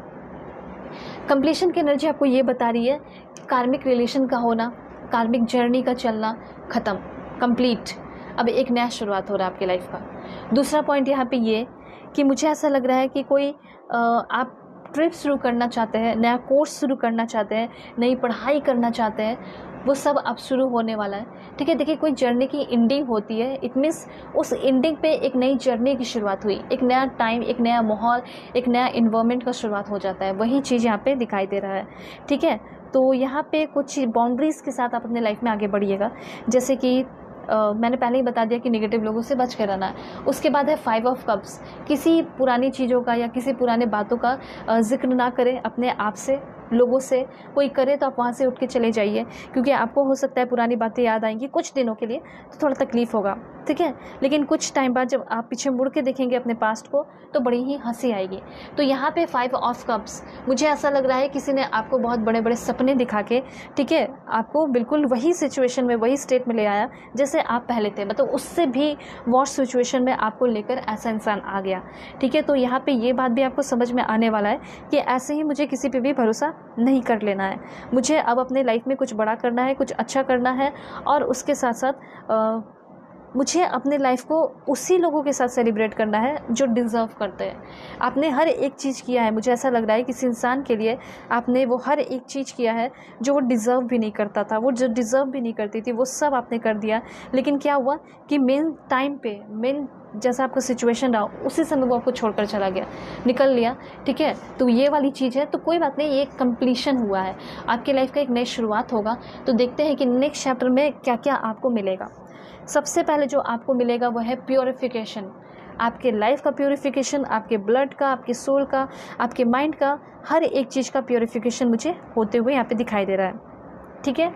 कंप्लीशन की एनर्जी आपको ये बता रही है कार्मिक रिलेशन का होना, कार्मिक जर्नी का चलना ख़त्म, कंप्लीट। अब एक नया शुरुआत हो रहा है आपकी लाइफ का। दूसरा पॉइंट यहाँ पे ये कि मुझे ऐसा लग रहा है कि कोई आप ट्रिप शुरू करना चाहते हैं, नया कोर्स शुरू करना चाहते हैं, नई पढ़ाई करना चाहते हैं, वो सब अब शुरू होने वाला है, ठीक है। देखिए, कोई जर्नी की एंडिंग होती है, इट मीन्स उस एंडिंग पे एक नई जर्नी की शुरुआत हुई, एक नया टाइम, एक नया माहौल, एक नया इन्वायरमेंट का शुरुआत हो जाता है। वही चीज़ यहाँ पे दिखाई दे रहा है, ठीक है। तो यहाँ पे कुछ बाउंड्रीज़ के साथ आप अपने लाइफ में आगे बढ़िएगा। जैसे कि मैंने पहले ही बता दिया कि नेगेटिव लोगों से बच कर रहना है। उसके बाद है 5 ऑफ कप्स। किसी पुरानी चीज़ों का या किसी पुराने बातों का जिक्र ना करें अपने आप से, लोगों से। कोई करे तो आप वहाँ से उठ के चले जाइए, क्योंकि आपको हो सकता है पुरानी बातें याद आएंगी कुछ दिनों के लिए, तो थोड़ा तकलीफ़ होगा, ठीक है। लेकिन कुछ टाइम बाद जब आप पीछे मुड़ के देखेंगे अपने पास्ट को तो बड़ी ही हंसी आएगी। तो यहाँ पे 5 ऑफ कप्स, मुझे ऐसा लग रहा है किसी ने आपको बहुत बड़े बड़े सपने दिखा के, ठीक है, आपको बिल्कुल वही सिचुएशन में, वही स्टेट में ले आया जैसे आप पहले थे, मतलब उससे भी वर्स्ट सिचुएशन में आपको लेकर ऐसा इंसान आ गया, ठीक है। तो यहाँ पे ये बात भी आपको समझ में आने वाला है कि ऐसे ही मुझे किसी पे भी भरोसा नहीं कर लेना है। मुझे अब अपने लाइफ में कुछ बड़ा करना है, कुछ अच्छा करना है, और उसके साथ साथ मुझे अपने लाइफ को उसी लोगों के साथ सेलिब्रेट करना है जो डिज़र्व करते हैं। आपने हर एक चीज़ किया है, मुझे ऐसा लग रहा है किसी इंसान के लिए आपने वो हर एक चीज़ किया है जो वो डिज़र्व भी नहीं करता था, वो जो डिज़र्व भी नहीं करती थी, वो सब आपने कर दिया। लेकिन क्या हुआ कि मेन टाइम पे, मेन जैसा आपका सिचुएशन रहा उसी समय वो आपको छोड़कर चला गया, निकल लिया, ठीक है। तो ये वाली चीज़ है। तो कोई बात नहीं, ये एक कंप्लीशन हुआ है, आपके लाइफ का एक नई शुरुआत होगा। तो देखते हैं कि नेक्स्ट चैप्टर में क्या क्या आपको मिलेगा। सबसे पहले जो आपको मिलेगा वो है प्योरिफिकेशन। आपके लाइफ का प्योरिफिकेशन, आपके ब्लड का, आपके सोल का, आपके माइंड का, हर एक चीज़ का प्योरिफिकेशन मुझे होते हुए यहाँ पे दिखाई दे रहा है, ठीक है।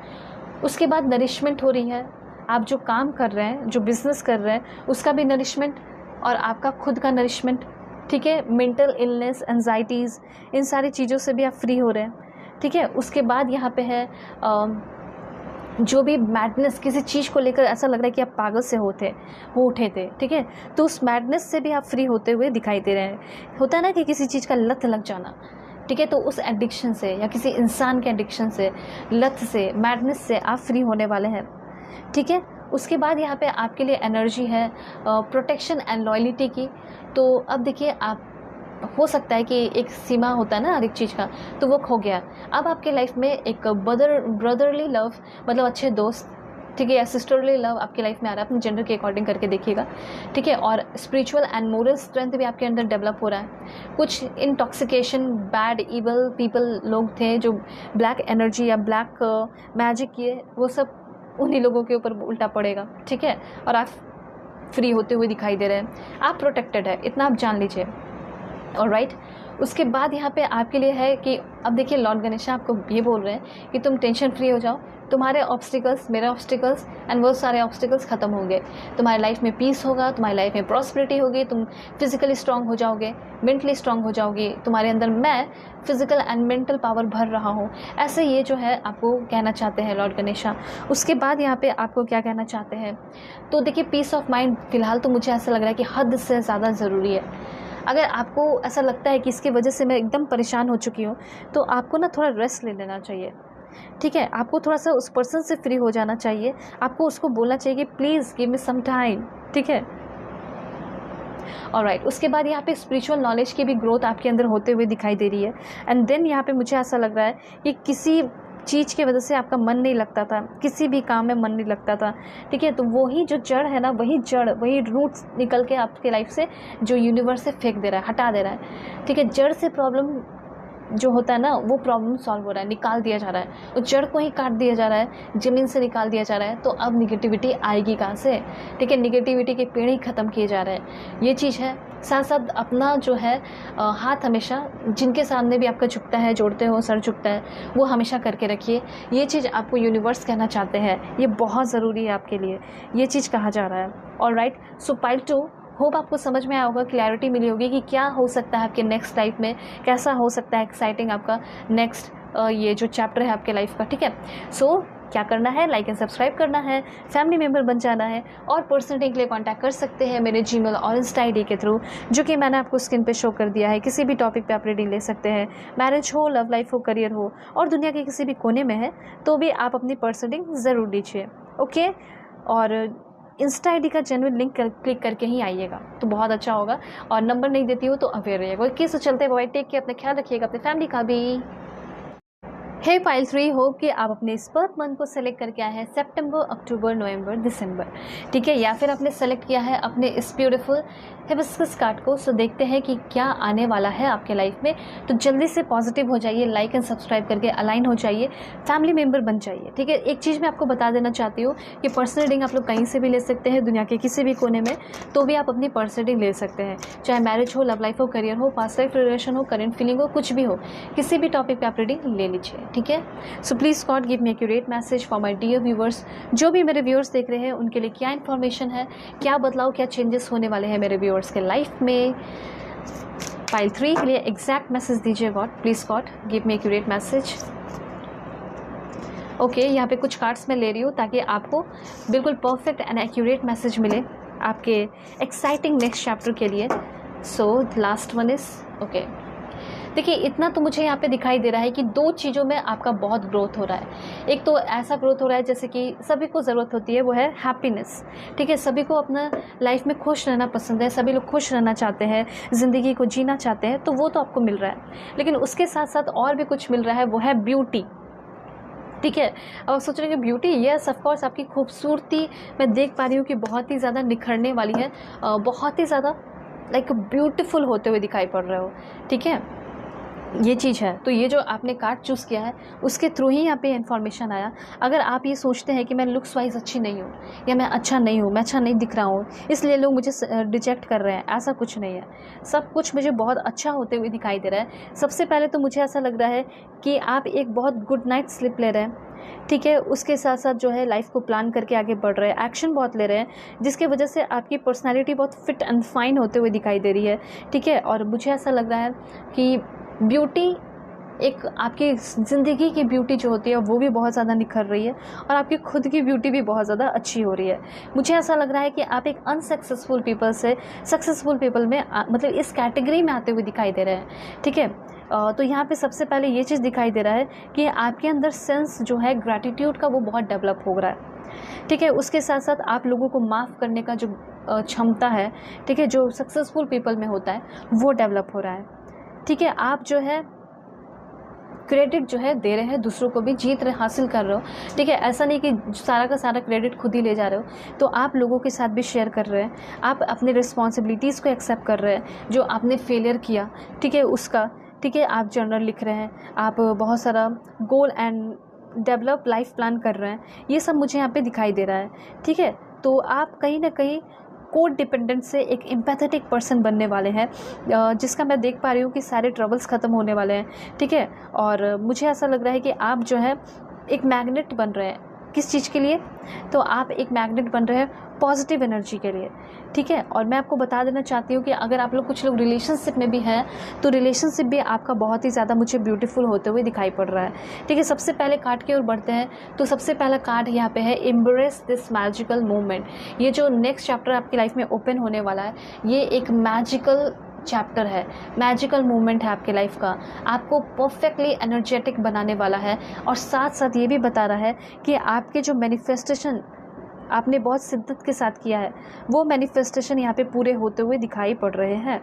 उसके बाद नरिशमेंट हो रही है। आप जो काम कर रहे हैं, जो बिज़नेस कर रहे हैं, उसका भी नरिशमेंट, और आपका खुद का नरिशमेंट, ठीक है। मेंटल इलनेस, एंजाइटीज़, इन सारी चीज़ों से भी आप फ्री हो रहे हैं, ठीक है। उसके बाद यहाँ पे है जो भी मैडनेस, किसी चीज़ को लेकर ऐसा लग रहा है कि आप पागल से हो उठे थे, ठीक है, तो उस मैडनेस से भी आप फ्री होते हुए दिखाई दे रहे हैं। होता है ना कि किसी चीज़ का लत लग जाना, ठीक है, तो उस एडिक्शन से या किसी इंसान के एडिक्शन से, लत से, मैडनेस से आप फ्री होने वाले हैं, ठीक है। उसके बाद यहाँ पे आपके लिए एनर्जी है प्रोटेक्शन एंड लॉयल्टी की। तो अब देखिए, आप हो सकता है कि एक सीमा होता है ना हर एक चीज़ का, तो वो खो गया। अब आपके लाइफ में एक ब्रदरली लव, मतलब अच्छे दोस्त, ठीक है, या सिस्टरली लव आपके लाइफ में आ रहा है। अपने जेंडर के अकॉर्डिंग करके देखिएगा, ठीक है। और स्पिरिचुअल एंड मोरल स्ट्रेंथ भी आपके अंदर डेवलप हो रहा है। कुछ इंटॉक्सिकेशन, बैड इवल पीपल लोग थे जो ब्लैक एनर्जी या ब्लैक मैजिक किए, वो सब उन्हीं लोगों के ऊपर उल्टा पड़ेगा, ठीक है। और आप फ्री होते हुए दिखाई दे रहे हैं, आप प्रोटेक्टेड है, इतना आप जान लीजिए, ऑलराइट। उसके बाद यहाँ पे आपके लिए है कि अब देखिए लॉर्ड गणेशा आपको ये बोल रहे हैं कि तुम टेंशन फ्री हो जाओ, तुम्हारे ऑब्स्टिकल्स, मेरे ऑब्स्टिकल्स एंड वो सारे ऑब्स्टिकल्स ख़त्म होंगे, तुम्हारी लाइफ में पीस होगा, तुम्हारी लाइफ में प्रॉस्पेरिटी होगी, तुम फिजिकली स्ट्रांग हो जाओगे, मेंटली स्ट्रांग हो जाओगी, तुम्हारे अंदर मैं फिजिकल एंड मेंटल पावर भर रहा हूँ। ऐसे ये जो है आपको कहना चाहते हैं लॉर्ड गणेशा। उसके बाद यहाँ पे आपको क्या कहना चाहते हैं, तो देखिए पीस ऑफ माइंड फ़िलहाल तो मुझे ऐसा लग रहा है कि हद से ज़्यादा ज़रूरी है। अगर आपको ऐसा लगता है कि इसकी वजह से मैं एकदम परेशान हो चुकी हूँ, तो आपको ना थोड़ा रेस्ट ले लेना चाहिए, ठीक है। आपको थोड़ा सा उस पर्सन से फ्री हो जाना चाहिए, आपको उसको बोलना चाहिए कि please give me some time, ठीक है। ऑलराइट, उसके बाद यहाँ पे स्पिरिचुअल नॉलेज की भी ग्रोथ आपके अंदर होते हुए दिखाई दे रही है। एंड देन यहाँ पे मुझे ऐसा लग रहा है कि किसी चीज़ की वजह से आपका मन नहीं लगता था, किसी भी काम में मन नहीं लगता था, ठीक है। तो वही जो जड़ है ना, वही जड़, वही रूट्स निकल के आपके लाइफ से जो यूनिवर्स से फेंक दे रहा है, हटा दे रहा है, ठीक है। जड़ से प्रॉब्लम जो होता है ना, वो प्रॉब्लम सॉल्व हो रहा है, निकाल दिया जा रहा है, उस जड़ को ही काट दिया जा रहा है, ज़मीन से निकाल दिया जा रहा है। तो अब निगेटिविटी आएगी कहाँ से, ठीक है। निगेटिविटी के पेड़ ही ख़त्म किए जा रहे हैं, ये चीज़ है। साथ साथ अपना जो है हाथ हमेशा जिनके सामने भी आपका झुकता है, जोड़ते हो, सर झुकता है, वो हमेशा करके रखिए। ये चीज़ आपको यूनिवर्स कहना चाहते हैं, ये बहुत ज़रूरी है आपके लिए, ये चीज़ कहा जा रहा है। ऑलराइट, सो पाइल 2, होप आपको समझ में आया होगा, क्लैरिटी मिली होगी कि क्या हो सकता है आपके नेक्स्ट लाइफ में, कैसा हो सकता है एक्साइटिंग आपका नेक्स्ट ये जो चैप्टर है आपके लाइफ का, ठीक है। सो क्या करना है, लाइक एंड सब्सक्राइब करना है, फैमिली मेम्बर बन जाना है, और पर्सनल रीडिंग के लिए कांटेक्ट कर सकते हैं मेरे जीमेल और इंस्टा आईडी के थ्रू, जो कि मैंने आपको स्क्रीन पे शो कर दिया है। किसी भी टॉपिक पे आप रीडिंग ले सकते हैं, मैरिज हो, लव लाइफ हो, करियर हो, और दुनिया के किसी भी कोने में है तो भी आप अपनी पर्सनल रीडिंग ज़रूर लीजिए, ओके। और इंस्टा आईडी का जेन्युइन लिंक क्लिक करके ही आइएगा तो बहुत अच्छा होगा, और नंबर नहीं देती हूँ तो अवेयर रहिएगा। किस चलते हुए टेक के अपने ख्याल रखिएगा, अपने फैमिली का भी। हे पाइल 3, होप कि आप अपने इस बर्थ मंथ को सेलेक्ट करके आए हैं सितंबर, अक्टूबर, नवंबर, दिसंबर, ठीक है, या फिर आपने सेलेक्ट किया है अपने इस ब्यूटीफुल हिबिस्कस कार्ड को। सो देखते हैं कि क्या आने वाला है आपके लाइफ में। तो जल्दी से पॉजिटिव हो जाइए, लाइक एंड सब्सक्राइब करके अलाइन हो जाइए, फैमिली मेम्बर बन जाइए, ठीक है। एक चीज़ मैं आपको बता देना चाहती हूँ कि पर्सनल रीडिंग आप लोग कहीं से भी ले सकते हैं, दुनिया के किसी भी कोने में, तो भी आप अपनी पर्सनल रीडिंग ले सकते हैं, चाहे मैरिज हो, लव लाइफ हो, करियर हो, पास्ट लाइफ रिलेशन हो, करेंट फीलिंग हो, कुछ भी हो, किसी भी टॉपिक पे आप रीडिंग ले लीजिए, ठीक है। So please God give me accurate message for my dear viewers. जो भी मेरे व्यूअर्स देख रहे हैं उनके लिए क्या इन्फॉर्मेशन है, क्या बदलाव, क्या चेंजेस होने वाले हैं मेरे व्यूअर्स के लाइफ में। पाइल 3 के लिए एग्जैक्ट मैसेज दीजिए God, please God give me accurate message. Okay, यहाँ पे कुछ कार्ड्स मैं ले रही हूँ ताकि आपको बिल्कुल परफेक्ट एंड एक्यूरेट मैसेज मिले आपके एक्साइटिंग नेक्स्ट चैप्टर के लिए। So last one is okay. देखिए इतना तो मुझे यहाँ पे दिखाई दे रहा है कि दो चीज़ों में आपका बहुत ग्रोथ हो रहा है। एक तो ऐसा ग्रोथ हो रहा है जैसे कि सभी को ज़रूरत होती है, वो है हैप्पीनेस, ठीक है। सभी को अपना लाइफ में खुश रहना पसंद है, सभी लोग खुश रहना चाहते हैं, ज़िंदगी को जीना चाहते हैं, तो वो तो आपको मिल रहा है। लेकिन उसके साथ साथ और भी कुछ मिल रहा है, वो है ब्यूटी, ठीक है। अब सोच रहे हैं कि ब्यूटी, यस ऑफ कोर्स, आपकी खूबसूरती मैं देख पा रही हूँ कि बहुत ही ज़्यादा निखरने वाली है, बहुत ही ज़्यादा लाइक ब्यूटीफुल होते हुए दिखाई पड़ रहे हो, ठीक है, ये चीज़ है। तो ये जो आपने कार्ड चूज़ किया है उसके थ्रू ही यहाँ पे इन्फॉर्मेशन आया। अगर आप ये सोचते हैं कि मैं लुक्स वाइज अच्छी नहीं हूँ, या मैं अच्छा नहीं हूँ, मैं अच्छा नहीं दिख रहा हूँ, इसलिए लोग मुझे रिजेक्ट कर रहे हैं, ऐसा कुछ नहीं है। सब कुछ मुझे बहुत अच्छा होते हुए दिखाई दे रहा है। सबसे पहले तो मुझे ऐसा लग रहा है कि आप एक बहुत गुड नाइट स्लिप ले रहे हैं, ठीक है। उसके साथ साथ जो है लाइफ को प्लान करके आगे बढ़ रहे हैं, एक्शन बहुत ले रहे हैं, जिसकी वजह से आपकी पर्सनैलिटी बहुत फिट एंड फाइन होते हुए दिखाई दे रही है, ठीक है। और मुझे ऐसा लग रहा है कि ब्यूटी, एक आपकी ज़िंदगी की ब्यूटी जो होती है वो भी बहुत ज़्यादा निखर रही है, और आपकी खुद की ब्यूटी भी बहुत ज़्यादा अच्छी हो रही है। मुझे ऐसा लग रहा है कि आप एक अनसक्सेसफुल पीपल से सक्सेसफुल पीपल में मतलब इस कैटेगरी में आते हुए दिखाई दे रहे हैं, ठीक है। तो यहाँ पे सबसे पहले ये चीज़ दिखाई दे रहा है कि आपके अंदर सेंस जो है ग्रैटिट्यूड का वो बहुत डेवलप हो रहा है, ठीक है। उसके साथ साथ आप लोगों को माफ़ करने का जो क्षमता है, ठीक है, जो सक्सेसफुल पीपल में होता है वो डेवलप हो रहा है, ठीक है। आप जो है क्रेडिट जो है दे रहे हैं दूसरों को भी, जीत रहे, हासिल कर रहे हो, ठीक है। ऐसा नहीं कि सारा का सारा क्रेडिट खुद ही ले जा रहे हो, तो आप लोगों के साथ भी शेयर कर रहे हैं, आप अपने रिस्पॉन्सिबिलिटीज़ को एक्सेप्ट कर रहे हैं, जो आपने फेलियर किया, ठीक है, उसका, ठीक है। आप जर्नल लिख रहे हैं, आप बहुत सारा goal and develop life plan कर रहे हैं, ये सब मुझे यहाँ पे दिखाई दे रहा है, ठीक है। तो आप कहीं ना कहीं कोड डिपेंडेंट से एक एम्पैथेटिक पर्सन बनने वाले हैं, जिसका मैं देख पा रही हूँ कि सारे ट्रबल्स ख़त्म होने वाले हैं, ठीक है। और मुझे ऐसा लग रहा है कि आप जो है एक मैग्नेट बन रहे हैं। किस चीज़ के लिए? तो आप एक मैग्नेट बन रहे हैं पॉजिटिव एनर्जी के लिए, ठीक है। और मैं आपको बता देना चाहती हूँ कि अगर आप लोग कुछ लोग रिलेशनशिप में भी हैं तो रिलेशनशिप भी आपका बहुत ही ज़्यादा मुझे ब्यूटीफुल होते हुए दिखाई पड़ रहा है, ठीक है। सबसे पहले कार्ड की ओर बढ़ते हैं तो सबसे पहला कार्ड यहाँ पे है एम्ब्रेस दिस मैजिकल मोमेंट। ये जो नेक्स्ट चैप्टर आपकी लाइफ में ओपन होने वाला है, ये एक मैजिकल चैप्टर है, मैजिकल मोमेंट है आपके लाइफ का, आपको परफेक्टली एनर्जेटिक बनाने वाला है। और साथ साथ ये भी बता रहा है कि आपके जो मैनिफेस्टेशन आपने बहुत शिद्दत के साथ किया है, वो मैनिफेस्टेशन यहाँ पे पूरे होते हुए दिखाई पड़ रहे हैं,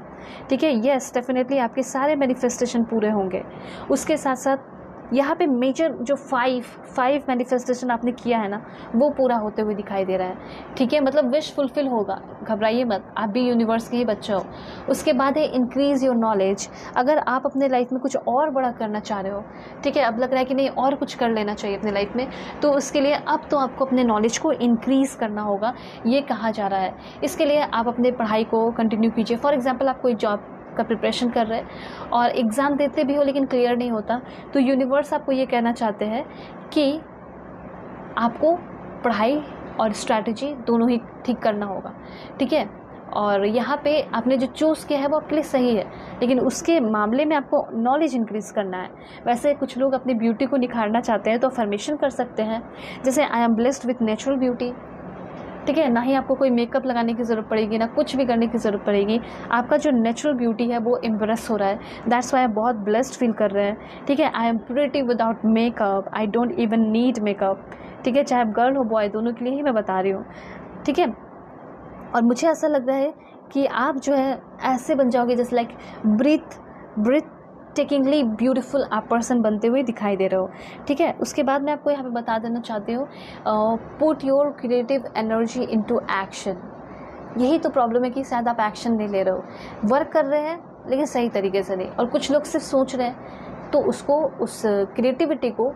ठीक है। यस, डेफिनेटली आपके सारे मैनिफेस्टेशन पूरे होंगे। उसके साथ साथ यहाँ पे मेजर जो फाइव मैनिफेस्टेशन आपने किया है ना, वो पूरा होते हुए दिखाई दे रहा है, ठीक है। मतलब विश फुलफिल होगा, घबराइए मत, आप भी यूनिवर्स के ही बच्चे हो। उसके बाद है इंक्रीज़ योर नॉलेज। अगर आप अपने लाइफ में कुछ और बड़ा करना चाह रहे हो, ठीक है, अब लग रहा है कि नहीं और कुछ कर लेना चाहिए अपने लाइफ में, तो उसके लिए अब तो आपको अपने नॉलेज को इंक्रीज़ करना होगा, ये कहा जा रहा है। इसके लिए आप अपने पढ़ाई को कंटिन्यू कीजिए। फॉर एग्जाम्पल, आप कोई जॉब का प्रिपरेशन कर रहे हैं और एग्ज़ाम देते भी हो लेकिन क्लियर नहीं होता, तो यूनिवर्स आपको ये कहना चाहते हैं कि आपको पढ़ाई और स्ट्रैटेजी दोनों ही ठीक करना होगा, ठीक है। और यहाँ पे आपने जो चूज़ किया है वो आपके लिए सही है, लेकिन उसके मामले में आपको नॉलेज इंक्रीज़ करना है। वैसे कुछ लोग अपनी ब्यूटी को निखारना चाहते हैं तो अफर्मेशन कर सकते हैं, जैसे I am blessed with natural beauty, ठीक है। ना ही आपको कोई मेकअप लगाने की ज़रूरत पड़ेगी, ना कुछ भी करने की ज़रूरत पड़ेगी। आपका जो नेचुरल ब्यूटी है वो इम्प्रेस हो रहा है, दैट्स वाई आप बहुत ब्लेस्ड फील कर रहे हैं, ठीक है। I am pretty without makeup, I don't even need makeup, ठीक है। चाहे आप गर्ल हो बॉय, दोनों के लिए ही मैं बता रही हूँ, ठीक है। और मुझे ऐसा लग रहा है कि आप जो है ऐसे बन जाओगे जैसे लाइक ब्रीथ टेकिंगली ब्यूटीफुल आप पर्सन बनते हुए दिखाई दे रहे हो, ठीक है। उसके बाद मैं आपको यहाँ पे बता देना चाहती हूँ, put your creative energy into action. यही तो प्रॉब्लम है कि शायद आप एक्शन नहीं ले रहे हो, वर्क कर रहे हैं लेकिन सही तरीके से नहीं, और कुछ लोग सिर्फ सोच रहे हैं, तो उसको उस क्रिएटिविटी को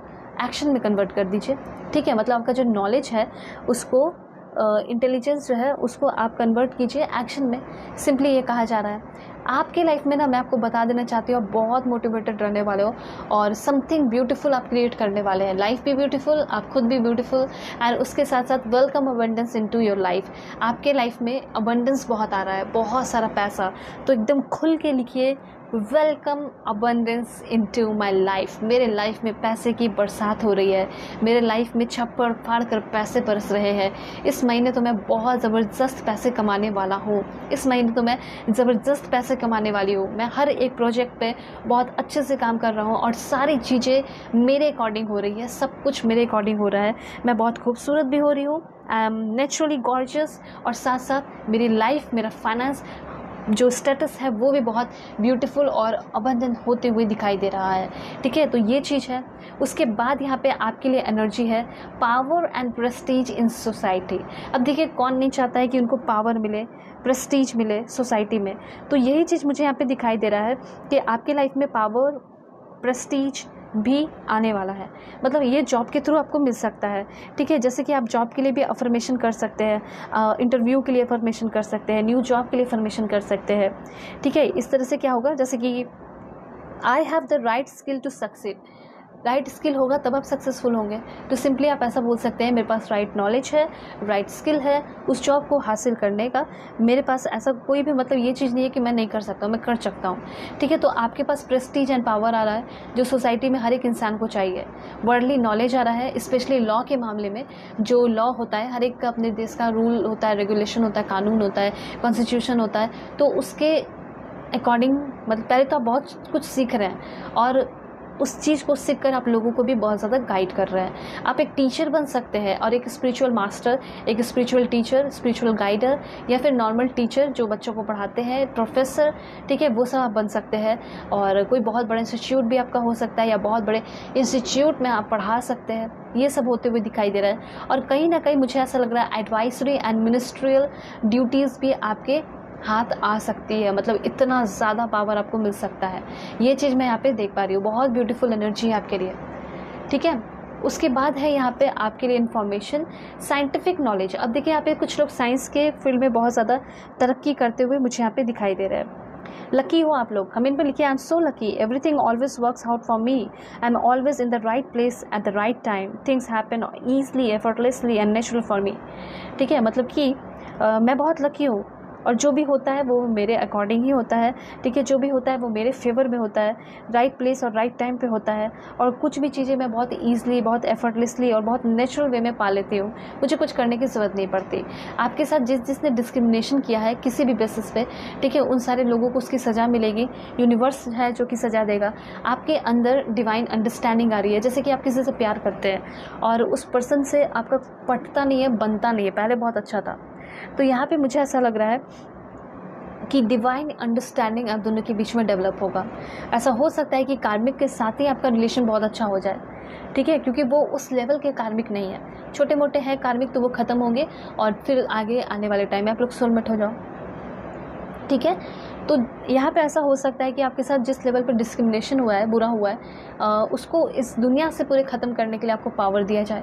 एक्शन में कन्वर्ट कर दीजिए, ठीक है। मतलब आपका जो नॉलेज है उसको इंटेलिजेंस जो है उसको आप कन्वर्ट कीजिए एक्शन में, सिंपली ये कहा जा रहा है। आपके लाइफ में ना मैं आपको बता देना चाहती हूँ, आप बहुत मोटिवेटेड रहने वाले हो और समथिंग ब्यूटीफुल आप क्रिएट करने वाले हैं। लाइफ भी ब्यूटीफुल, आप खुद भी ब्यूटीफुल, एंड उसके साथ साथ welcome abundance into your life. आपके लाइफ में अबंडेंस बहुत आ रहा है, बहुत सारा पैसा, तो एकदम खुल के लिखिए, welcome abundance into my life. मेरे लाइफ में पैसे की बरसात हो रही है, मेरे लाइफ में छप्पड़ फाड़ कर पैसे बरस रहे हैं। इस महीने तो मैं बहुत ज़बरदस्त पैसे कमाने वाला हूँ, इस महीने तो मैं ज़बरदस्त पैसे कमाने वाली हूँ। मैं हर एक प्रोजेक्ट पे बहुत अच्छे से काम कर रहा हूँ और सारी चीज़ें मेरे अकॉर्डिंग हो रही है, सब कुछ मेरे अकॉर्डिंग हो रहा है। मैं बहुत खूबसूरत भी हो रही हूँ, आई एम नेचुरली गॉर्जियस, और साथ साथ मेरी लाइफ, मेरा फाइनेंस जो स्टेटस है वो भी बहुत ब्यूटीफुल और अबंडेंट होते हुए दिखाई दे रहा है, ठीक है। तो ये चीज़ है। उसके बाद यहाँ पे आपके लिए एनर्जी है power and Prestige in society. अब देखिए, कौन नहीं चाहता है कि उनको पावर मिले, प्रेस्टीज मिले सोसाइटी में। तो यही चीज़ मुझे यहाँ पे दिखाई दे रहा है कि आपके लाइफ में पावर, प्रेस्टीज भी आने वाला है। मतलब ये जॉब के थ्रू आपको मिल सकता है, ठीक है। जैसे कि आप जॉब के लिए भी अफर्मेशन कर सकते हैं, इंटरव्यू के लिए अफर्मेशन कर सकते हैं, न्यू जॉब के लिए अफर्मेशन कर सकते हैं, ठीक है। इस तरह से क्या होगा, जैसे कि I have the right skill to succeed. Right skill होगा तब आप सक्सेसफुल होंगे, तो सिंपली आप ऐसा बोल सकते हैं, मेरे पास राइट नॉलेज है, राइट स्किल है उस जॉब को हासिल करने का। मेरे पास ऐसा कोई भी मतलब ये चीज़ नहीं है कि मैं नहीं कर सकता हूँ, मैं कर सकता हूँ, ठीक है। तो आपके पास प्रेस्टीज एंड पावर आ रहा है जो सोसाइटी में हर एक इंसान को चाहिए। वर्ल्डली नॉलेज आ रहा है, स्पेशली लॉ के मामले में। जो लॉ होता है, हर एक का अपने देश का रूल होता है, रेगुलेशन होता है, कानून होता है, कॉन्स्टिट्यूशन होता है, तो उसके अकॉर्डिंग मतलब पहले तो आप बहुत कुछ सीख रहे हैं और उस चीज़ को सीख कर आप लोगों को भी बहुत ज़्यादा गाइड कर रहे हैं। आप एक टीचर बन सकते हैं और एक स्पिरिचुअल मास्टर, एक स्पिरिचुअल टीचर, स्पिरिचुअल गाइडर, या फिर नॉर्मल टीचर जो बच्चों को पढ़ाते हैं, प्रोफेसर, ठीक है, वो सब आप बन सकते हैं। और कोई बहुत बड़ा इंस्टीट्यूट भी आपका हो सकता है या बहुत बड़े इंस्टीट्यूट में आप पढ़ा सकते हैं। ये सब होते हुए दिखाई दे रहा है। और कहीं ना कहीं मुझे ऐसा लग रहा है एडवाइजरी एंड मिनिस्ट्रियल ड्यूटीज़ भी आपके हाथ आ सकती है। मतलब इतना ज़्यादा पावर आपको मिल सकता है, ये चीज़ मैं यहाँ पे देख पा रही हूँ। बहुत ब्यूटीफुल एनर्जी है आपके लिए, ठीक है। उसके बाद है यहाँ पे आपके लिए इन्फॉर्मेशन, साइंटिफिक नॉलेज। अब देखिए यहाँ पे कुछ लोग साइंस के फील्ड में बहुत ज़्यादा तरक्की करते हुए मुझे यहाँ पे दिखाई दे रहे हैं। लकी हो आप लोग, कमेंट में लिखिए I am so lucky, everything always works out for me, I am always in the right place at the right time, things happen easily, effortlessly and natural for me. ठीक है, मतलब कि मैं बहुत लकी हूँ और जो भी होता है वो मेरे अकॉर्डिंग ही होता है। ठीक है, जो भी होता है वो मेरे फेवर में होता है, राइट प्लेस और राइट टाइम पे होता है, और कुछ भी चीज़ें मैं बहुत ईज़िली, बहुत एफर्टलेसली और बहुत नेचुरल वे में पा लेती हूँ, मुझे कुछ करने की ज़रूरत नहीं पड़ती। आपके साथ जिसने डिस्क्रिमिनेशन किया है किसी भी बेसिस पे, ठीक है, उन सारे लोगों को उसकी सज़ा मिलेगी। यूनिवर्स है जो कि सज़ा देगा। आपके अंदर डिवाइन अंडरस्टैंडिंग आ रही है, जैसे कि आप किसी से प्यार करते हैं और उस पर्सन से आपका पटता नहीं है, बनता नहीं है, पहले बहुत अच्छा था, तो यहाँ पे मुझे ऐसा लग रहा है कि डिवाइन अंडरस्टैंडिंग आप दोनों के बीच में डेवलप होगा। ऐसा हो सकता है कि कार्मिक के साथ ही आपका रिलेशन बहुत अच्छा हो जाए। ठीक है, क्योंकि वो उस लेवल के कार्मिक नहीं है, छोटे मोटे हैं कार्मिक, तो वो ख़त्म होंगे और फिर आगे आने वाले टाइम में आप लोग सोलमेट हो जाओ। ठीक है, तो यहाँ पे ऐसा हो सकता है कि आपके साथ जिस लेवल पर डिस्क्रिमिनेशन हुआ है, बुरा हुआ है, उसको इस दुनिया से पूरे ख़त्म करने के लिए आपको पावर दिया जाए।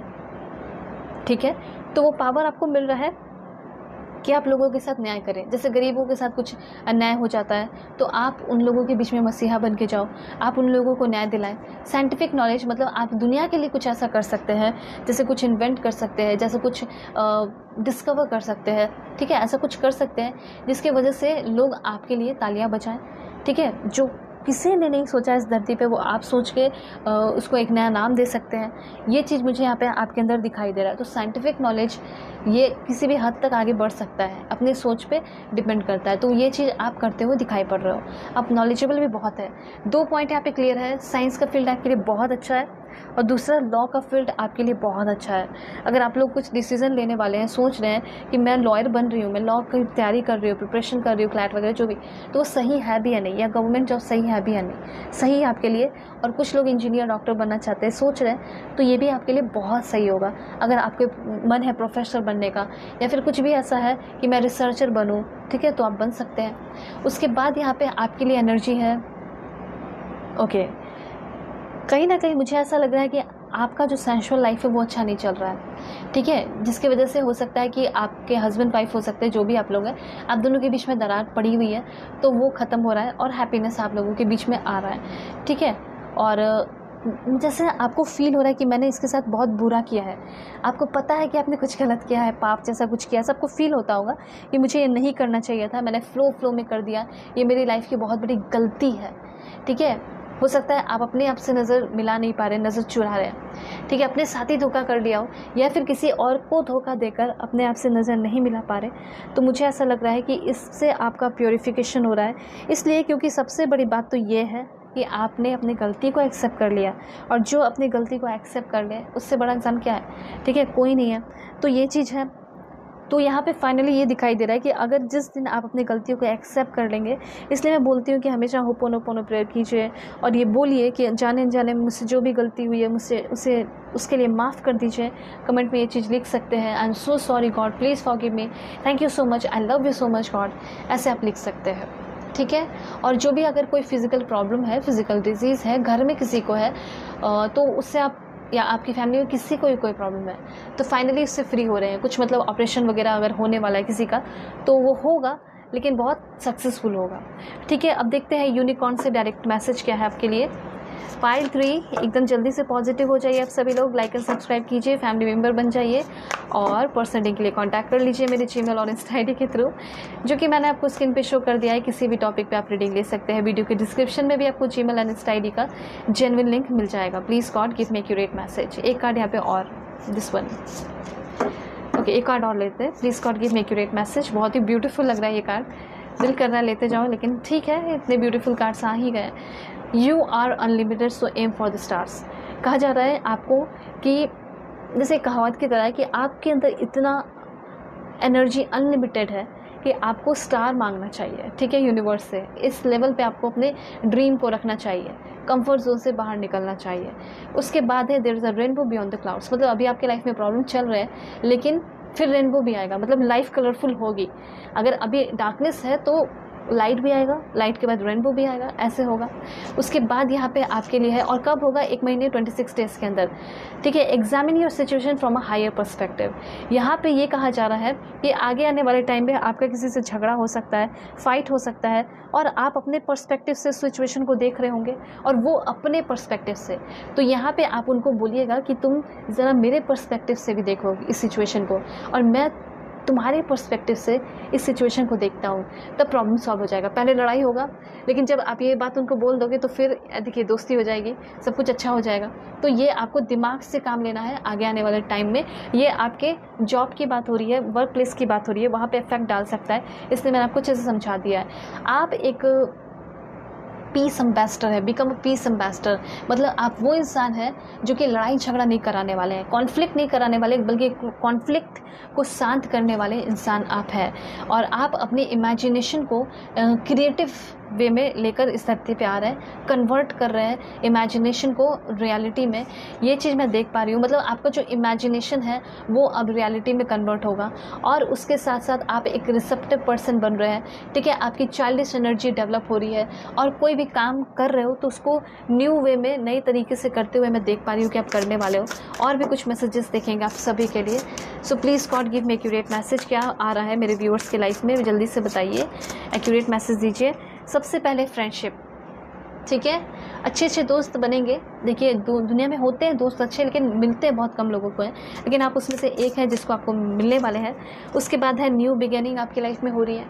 ठीक है, तो वो पावर आपको मिल रहा है कि आप लोगों के साथ न्याय करें। जैसे गरीबों के साथ कुछ अन्याय हो जाता है तो आप उन लोगों के बीच में मसीहा बन के जाओ, आप उन लोगों को न्याय दिलाएं। साइंटिफिक नॉलेज, मतलब आप दुनिया के लिए कुछ ऐसा कर सकते हैं, जैसे कुछ इन्वेंट कर सकते हैं, जैसे कुछ डिस्कवर कर सकते हैं। ठीक है, ऐसा कुछ कर सकते हैं जिसके वजह से लोग आपके लिए तालियां बजाएं। ठीक है, जो किसी ने नहीं सोचा इस धरती पे, वो आप सोच के उसको एक नया नाम दे सकते हैं। ये चीज़ मुझे यहाँ पे आपके अंदर दिखाई दे रहा है। तो साइंटिफिक नॉलेज ये किसी भी हद तक आगे बढ़ सकता है, अपनी सोच पे डिपेंड करता है। तो ये चीज़ आप करते हुए दिखाई पड़ रहे हो, आप नॉलेजेबल भी बहुत है। 2 पॉइंट यहाँ पे क्लियर है, साइंस का फील्ड आपके लिए बहुत अच्छा है और दूसरा लॉ का फील्ड आपके लिए बहुत अच्छा है। अगर आप लोग कुछ डिसीजन लेने वाले हैं, सोच रहे हैं कि मैं लॉयर बन रही हूँ, मैं लॉ की तैयारी कर रही हूँ, प्रिपरेशन कर रही हूँ, क्लैट वगैरह जो भी, तो वो सही है भी या नहीं, या गवर्नमेंट जॉब सही है भी या नहीं, सही है आपके लिए। और कुछ लोग इंजीनियर, डॉक्टर बनना चाहते हैं, सोच रहे हैं, तो ये भी आपके लिए बहुत सही होगा। अगर आपके मन है प्रोफेसर बनने का, या फिर कुछ भी ऐसा है कि मैं रिसर्चर बनूँ, ठीक है, तो आप बन सकते हैं। उसके बाद यहाँ पे आपके लिए एनर्जी है। ओके, कहीं ना कहीं मुझे ऐसा लग रहा है कि आपका जो सेंशुअल लाइफ है वो अच्छा नहीं चल रहा है। ठीक है, जिसकी वजह से हो सकता है कि आपके हस्बैंड वाइफ हो सकते हैं, जो भी आप लोग हैं, आप दोनों के बीच में दरार पड़ी हुई है, तो वो ख़त्म हो रहा है और हैप्पीनेस आप लोगों के बीच में आ रहा है। ठीक है, और जैसे आपको फील हो रहा है कि मैंने इसके साथ बहुत बुरा किया है, आपको पता है कि आपने कुछ गलत किया है, पाप जैसा कुछ किया है, सबको फील होता होगा कि मुझे ये नहीं करना चाहिए था, मैंने फ्लो में कर दिया, ये मेरी लाइफ की बहुत बड़ी गलती है। ठीक है, हो सकता है आप अपने आप से नज़र मिला नहीं पा रहे, नज़र चुरा रहे हैं। ठीक है, अपने साथ ही धोखा कर लिया हो, या फिर किसी और को धोखा देकर अपने आप से नज़र नहीं मिला पा रहे, तो मुझे ऐसा लग रहा है कि इससे आपका प्योरीफिकेशन हो रहा है। इसलिए क्योंकि सबसे बड़ी बात तो ये है कि आपने अपनी गलती को एक्सेप्ट कर लिया, और जो अपनी गलती को एक्सेप्ट कर ले उससे बड़ा इंसान क्या है? ठीक है, कोई नहीं है। तो ये चीज़ है। तो यहाँ पे फाइनली ये दिखाई दे रहा है कि अगर जिस दिन आप अपनी गलतियों को एक्सेप्ट कर लेंगे, इसलिए मैं बोलती हूँ कि हमेशा होपोनोपोनो प्रेयर कीजिए और ये बोलिए कि जाने अनजाने मुझसे जो भी गलती हुई है, मुझसे उसके लिए माफ़ कर दीजिए। कमेंट में ये चीज़ लिख सकते हैं, I am so sorry God, please forgive me, thank you so much, I love you so much God, ऐसे आप लिख सकते हैं। ठीक है, और जो भी अगर कोई फिज़िकल प्रॉब्लम है, फिज़िकल डिजीज़ है, घर में किसी को है, तो उससे आप, या आपकी फैमिली में किसी को भी कोई प्रॉब्लम है, तो फाइनली उससे फ्री हो रहे हैं। कुछ मतलब ऑपरेशन वगैरह अगर होने वाला है किसी का, तो वो होगा, लेकिन बहुत सक्सेसफुल होगा। ठीक है, अब देखते हैं यूनिकॉर्न से डायरेक्ट मैसेज क्या है आपके लिए। पाइल 3, एकदम जल्दी से पॉजिटिव हो जाइए आप सभी लोग, लाइक एंड सब्सक्राइब कीजिए, फैमिली मेम्बर बन जाइए, और पर्सनल रीडिंग के लिए कांटेक्ट कर लीजिए मेरे जीमेल और इंस्टा आईडी के थ्रू, जो कि मैंने आपको स्क्रीन पे शो कर दिया है। किसी भी टॉपिक पे आप रीडिंग ले सकते हैं। वीडियो के डिस्क्रिप्शन में भी आपको जीमेल एंड इंस्टा आईडी का जेन्युइन लिंक मिल जाएगा। Please God give me accurate message. एक कार्ड यहाँ पे और, दिस वन। ओके, एक कार्ड और लेते हैं। Please God give me accurate message. बहुत ही ब्यूटीफुल लग रहा है ये कार्ड, दिल कर रहा है लेते जाओ, लेकिन ठीक है, इतने ब्यूटीफुल कार्ड्स आ ही गए। You are unlimited, so aim for the stars. कहा जा रहा है आपको कि जैसे कहावत की तरह है कि आपके अंदर इतना एनर्जी अनलिमिटेड है कि आपको स्टार मांगना चाहिए। ठीक है, यूनिवर्स से इस लेवल पे आपको अपने ड्रीम को रखना चाहिए, कंफर्ट जोन से बाहर निकलना चाहिए। उसके बाद है there is a rainbow beyond the clouds. मतलब अभी आपके लाइफ में प्रॉब्लम चल रहे हैं, लेकिन फिर रेनबो भी आएगा, मतलब लाइफ कलरफुल होगी। अगर अभी डार्कनेस है तो लाइट भी आएगा, लाइट के बाद रेनबो भी आएगा, ऐसे होगा। उसके बाद यहाँ पे आपके लिए है, और कब होगा, 1 महीने 26 डेज के अंदर, ठीक है। Examine your situation from a higher perspective. यहाँ पे ये कहा जा रहा है कि आगे आने वाले टाइम में आपका किसी से झगड़ा हो सकता है, फाइट हो सकता है, और आप अपने पर्सपेक्टिव से सिचुएशन को देख रहे होंगे और वो अपने पर्सपेक्टिव से। तो यहाँ पे आप उनको बोलिएगा कि तुम ज़रा मेरे पर्सपेक्टिव से भी देखो इस सिचुएशन को, और मैं तुम्हारे पर्सपेक्टिव से इस सिचुएशन को देखता हूँ, तब प्रॉब्लम सॉल्व हो जाएगा। पहले लड़ाई होगा, लेकिन जब आप ये बात उनको बोल दोगे तो फिर देखिए दोस्ती हो जाएगी, सब कुछ अच्छा हो जाएगा। तो ये आपको दिमाग से काम लेना है आगे आने वाले टाइम में। ये आपके जॉब की बात हो रही है, वर्क प्लेस की बात हो रही है, वहाँ पे इफेक्ट डाल सकता है, इसलिए मैंने आपको अच्छे से समझा दिया है। आप एक पीस एम्बेसडर है, बिकम अ पीस एम्बेसडर, मतलब आप वो इंसान हैं जो कि लड़ाई झगड़ा नहीं कराने वाले हैं, कॉन्फ्लिक्ट नहीं कराने वाले, बल्कि कॉन्फ्लिक्ट को शांत करने वाले इंसान आप हैं। और आप अपनी इमेजिनेशन को क्रिएटिव वे में लेकर इस धरती पे आ रहे हैं, कन्वर्ट कर रहे हैं इमेजिनेशन को रियलिटी में। ये चीज़ मैं देख पा रही हूँ, मतलब आपका जो इमेजिनेशन है वो अब रियलिटी में कन्वर्ट होगा। और उसके साथ साथ आप एक रिसेप्टिव पर्सन बन रहे हैं, ठीक है। आपकी चाइल्डिश एनर्जी डेवलप हो रही है, और कोई भी काम कर रहे हो तो उसको न्यू वे में, नई तरीके से करते हुए मैं देख पा रही हूँ कि आप करने वाले हो। और भी कुछ मैसेजेस देखेंगे आप सभी के लिए। सो please God give me accurate message. क्या आ रहा है मेरे व्यूअर्स के लाइफ में, जल्दी से बताइए, एक्यूरेट मैसेज दीजिए। सबसे पहले फ्रेंडशिप, ठीक है। अच्छे अच्छे दोस्त बनेंगे। देखिए दुनिया में होते हैं दोस्त अच्छे, लेकिन मिलते बहुत कम लोगों को हैं, लेकिन आप उसमें से एक हैं जिसको आपको मिलने वाले हैं। उसके बाद है न्यू बिगिनिंग आपकी लाइफ में हो रही है।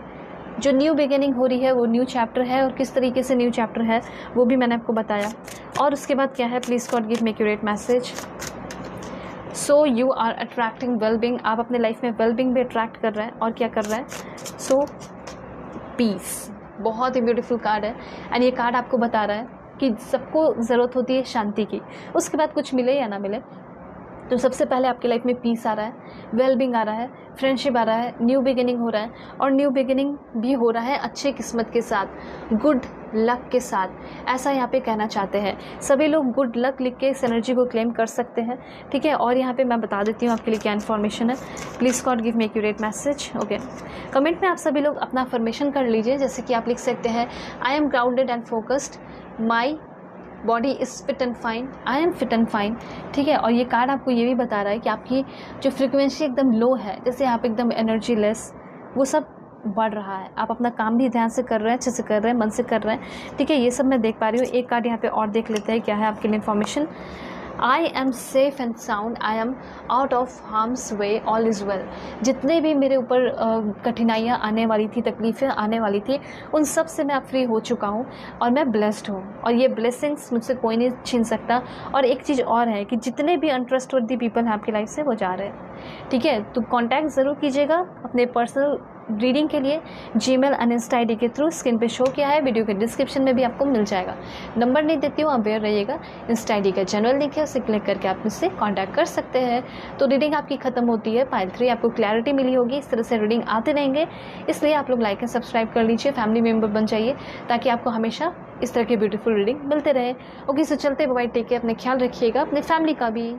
जो न्यू बिगिनिंग हो रही है वो न्यू चैप्टर है, और किस तरीके से न्यू चैप्टर है वो भी मैंने आपको बताया। और उसके बाद क्या है, please God give me accurate message. So you are attracting wellbeing, आप अपने लाइफ में वेलबींग भी अट्रैक्ट कर रहे हैं। और क्या कर रहे हैं, सो पीस, बहुत ही ब्यूटीफुल कार्ड है। एंड ये कार्ड आपको बता रहा है कि सबको ज़रूरत होती है शांति की, उसके बाद कुछ मिले या ना मिले, तो सबसे पहले आपकी लाइफ में पीस आ रहा है, वेलबींग आ रहा है, फ्रेंडशिप आ रहा है, न्यू बिगिनिंग हो रहा है। और न्यू बिगिनिंग भी हो रहा है अच्छे किस्मत के साथ, गुड लक के साथ, ऐसा यहाँ पे कहना चाहते हैं। सभी लोग गुड लक लिख के इस एनर्जी को क्लेम कर सकते हैं, ठीक है। और यहाँ पे मैं बता देती हूँ आपके लिए क्या इन्फॉर्मेशन है। Please God give me accurate message. Okay, comment में आप सभी लोग अपना अफर्मेशन कर लीजिए, जैसे कि आप लिख सकते हैं, I am grounded and focused, my body is fit and fine, I am fit and fine, ठीक है। और ये कार्ड आपको ये भी बता रहा है कि आपकी जो फ्रिक्वेंसी एकदम लो है, जैसे आप एकदम एनर्जी लेस, वो सब बढ़ रहा है। आप अपना काम भी ध्यान से कर रहे हैं, अच्छे से कर रहे हैं, मन से कर रहे हैं, ठीक है। ये सब मैं देख पा रही हूँ। एक कार्ड यहाँ पे और देख लेते हैं क्या है आपके लिए information. I am safe and sound, I am out of harms way, all is well. जितने भी मेरे ऊपर कठिनाइयाँ आने वाली थी, तकलीफ़ें आने वाली थी, उन सब से मैं अब फ्री हो चुका हूँ और मैं ब्लेस्ड हूँ, और ये ब्लेसिंग्स मुझसे कोई नहीं छीन सकता। और एक चीज़ और है कि जितने भी अनट्रस्टवर्दी पीपल हैं आपकी लाइफ से वो जा रहे हैं, ठीक है। तो कॉन्टैक्ट ज़रूर कीजिएगा अपने पर्सनल रीडिंग के लिए जीमेल एंड इंस्टा आईडी के थ्रू, स्क्रीन पे शो किया है, वीडियो के डिस्क्रिप्शन में भी आपको मिल जाएगा। नंबर नहीं देती हूँ, अवेयर रहिएगा। इंस्टा आईडी का जनरल लिंक है, उसे क्लिक करके आप मुझसे कांटेक्ट कर सकते हैं। तो रीडिंग आपकी खत्म होती है पाइल 3, आपको क्लैरिटी मिली होगी। इस तरह से रीडिंग आते रहेंगे, इसलिए आप लोग लाइक एंड सब्सक्राइब कर लीजिए, फैमिली मेम्बर बन जाइए, ताकि आपको हमेशा इस तरह की ब्यूटीफुल रीडिंग मिलते रहे। ओके, सो चलते बाय, टेक केयर, अपने ख्याल रखिएगा, अपने फैमिली का भी।